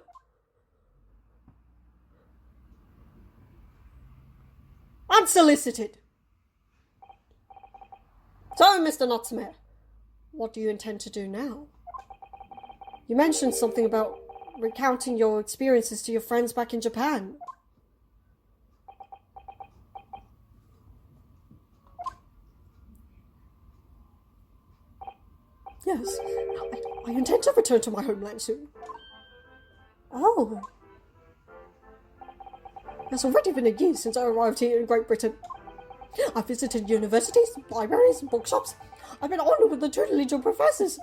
Unsolicited. So, Mr. Natsume, what do you intend to do now? You mentioned something about recounting your experiences to your friends back in Japan. Yes, I intend to return to my homeland soon. Oh. It's already been a year since I arrived here in Great Britain. I've visited universities, libraries, and bookshops. I've been honoured with the tutelage of professors.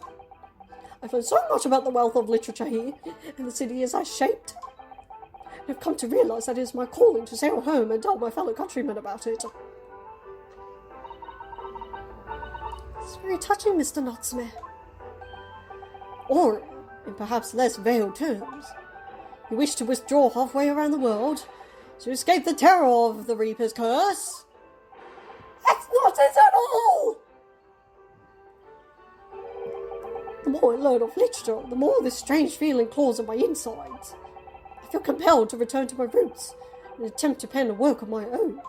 I've learned so much about the wealth of literature here, and the city is as shaped. I've come to realise that it is my calling to sail home and tell my fellow countrymen about it. It's very touching, Mr. Natsume. Or, in perhaps less veiled terms, you wish to withdraw halfway around the world to escape the terror of the Reaper's curse? That's not it at all! The more I learn of literature, the more this strange feeling claws at my insides. I feel compelled to return to my roots and attempt to pen a work of my own.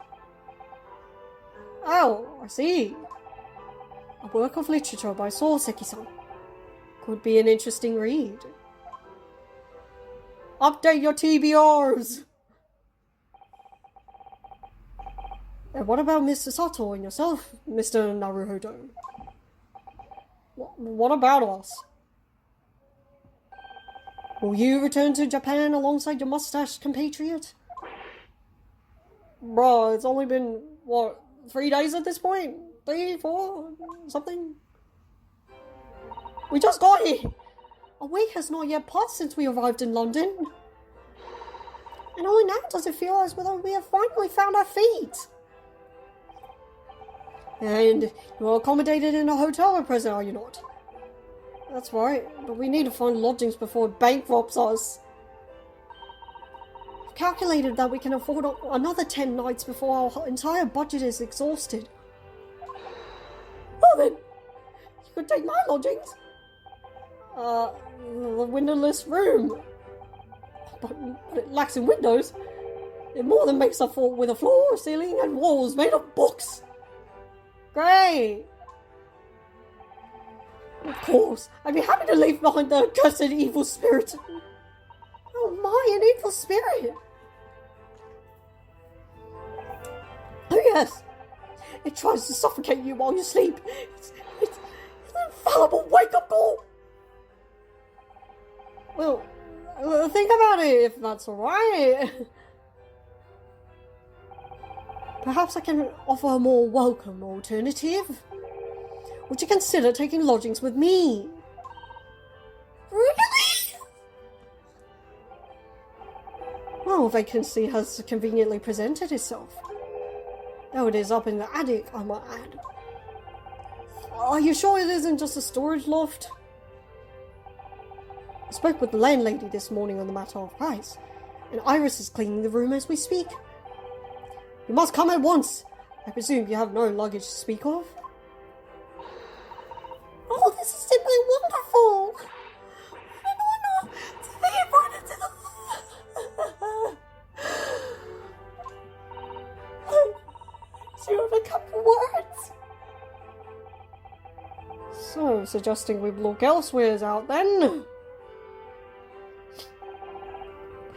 Oh, I see. A work of literature by Soseki-san. Could be an interesting read. Update your TBRs! And what about Mr. Sato and yourself, Mr. Naruhodo? What about us? Will you return to Japan alongside your mustached compatriot? Bruh, it's only been, 3 days at this point? 3, 4, something? We just got here! A week has not yet passed since we arrived in London. And only now does it feel as though we have finally found our feet. And you're accommodated in a hotel at present, are you not? That's right, but we need to find lodgings before it bankrupts us. I've calculated that we can afford another 10 nights before our entire budget is exhausted. Well then, you could take my lodgings. The windowless room. But it lacks in windows. It more than makes up for with a floor, ceiling, and walls made of books. Great! Of course, I'd be happy to leave behind the accursed evil spirit. Oh my, an evil spirit! Oh yes! It tries to suffocate you while you sleep. It's an infallible wake-up call! Well, think about it, if that's alright. Perhaps I can offer a more welcome alternative. Would you consider taking lodgings with me? Really? Well, a vacancy has conveniently presented itself. Though it is up in the attic, I might add. Are you sure it isn't just a storage loft? I spoke with the landlady this morning on the matter of price, and Iris is cleaning the room as we speak. You must come at once. I presume you have no luggage to speak of? Oh, this is simply wonderful! I don't know to be invited to the... You have a couple words. So, suggesting we look elsewhere out then?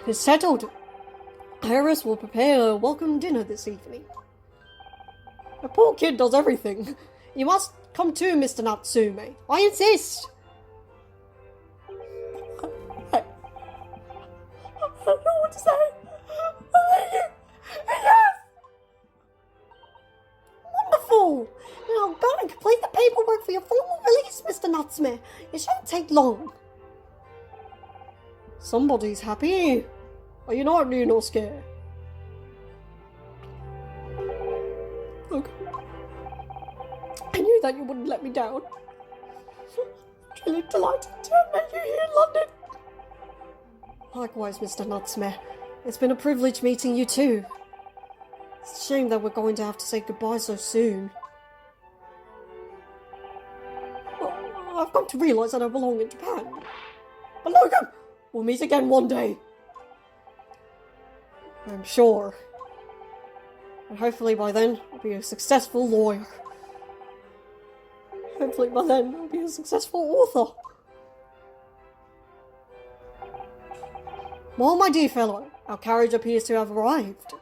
It's settled. Iris will prepare a welcome dinner this evening. The poor kid does everything. You must come too, Mr. Natsume. I insist. I don't know what to say. Yes! Wonderful! Now go and complete the paperwork for your formal release, Mr. Natsume. It shouldn't take long. Somebody's happy. Are you not, Ryunosuke? Look, I knew that you wouldn't let me down. Truly delighted to have met you here in London. Likewise, Mr. Natsume. It's been a privilege meeting you too. It's a shame that we're going to have to say goodbye so soon. I've got to realize that I belong in Japan. But Logan, we'll meet again one day. I'm sure. And hopefully by then, I'll be a successful lawyer. Hopefully by then, I'll be a successful author. Well, my dear fellow, our carriage appears to have arrived.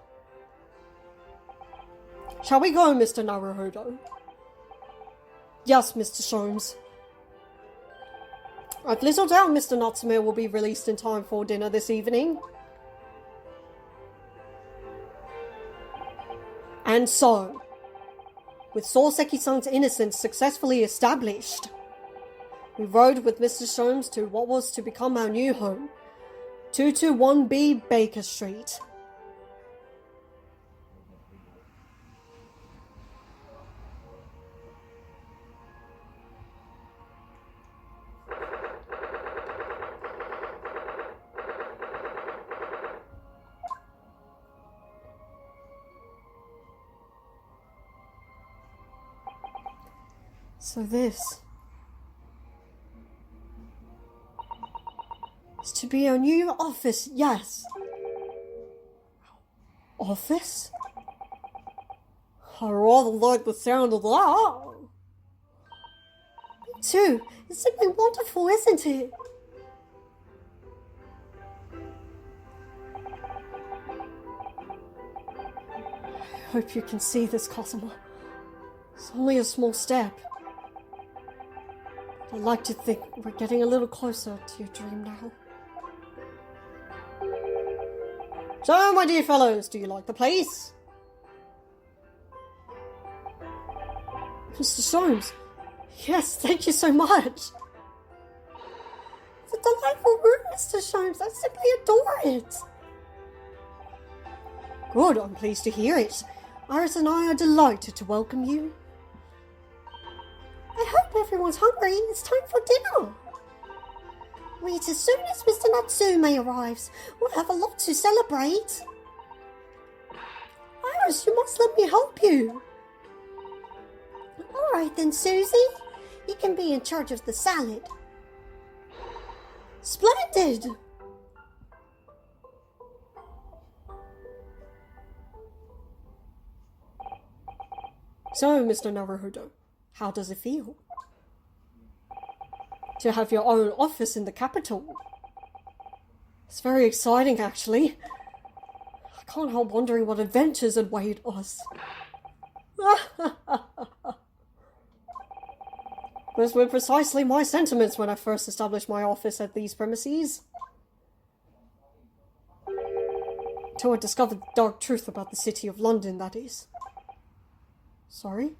Shall we go, Mr. Naruhodo? Yes, Mr. Sholmes. I've little doubt Mr. Natsume will be released in time for dinner this evening. And so, with Soseki-san's innocence successfully established, we rode with Mr. Sholmes to what was to become our new home, 221B Baker Street. So this is to be our new office, yes. Office? I rather like the sound of that. Me too. It's simply wonderful, isn't it? I hope you can see this, Cosimo. It's only a small step. I'd like to think we're getting a little closer to your dream now. So, my dear fellows, do you like the place? Mr. Sholmes, yes, thank you so much. It's a delightful room, Mr. Sholmes. I simply adore it. Good, I'm pleased to hear it. Iris and I are delighted to welcome you. I hope everyone's hungry. It's time for dinner. Wait, as soon as Mr. Natsume arrives, we'll have a lot to celebrate. Iris, you must let me help you. Alright then, Susie. You can be in charge of the salad. Splendid! So, Mr. Naruhodo, how does it feel to have your own office in the capital? It's very exciting, actually. I can't help wondering what adventures await us. Those were precisely my sentiments when I first established my office at these premises. Until I discovered the dark truth about the city of London, that is. Sorry?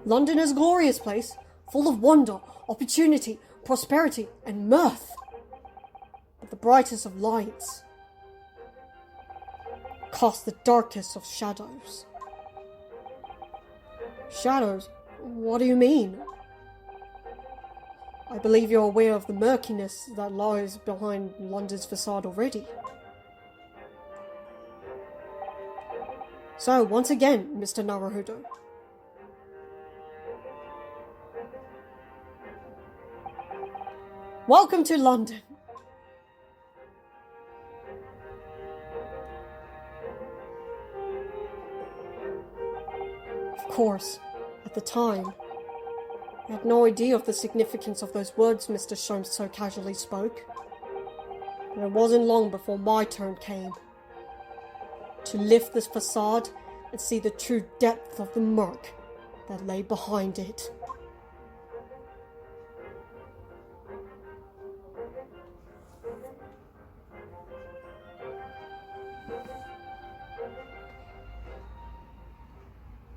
London is a glorious place, full of wonder, opportunity, prosperity, and mirth. But the brightest of lights cast the darkest of shadows. Shadows? What do you mean? I believe you're aware of the murkiness that lies behind London's facade already. So, once again, Mr. Naruhodo. Welcome to London. Of course, at the time, I had no idea of the significance of those words Mr. Sholmes so casually spoke. But it wasn't long before my turn came to lift this facade and see the true depth of the murk that lay behind it.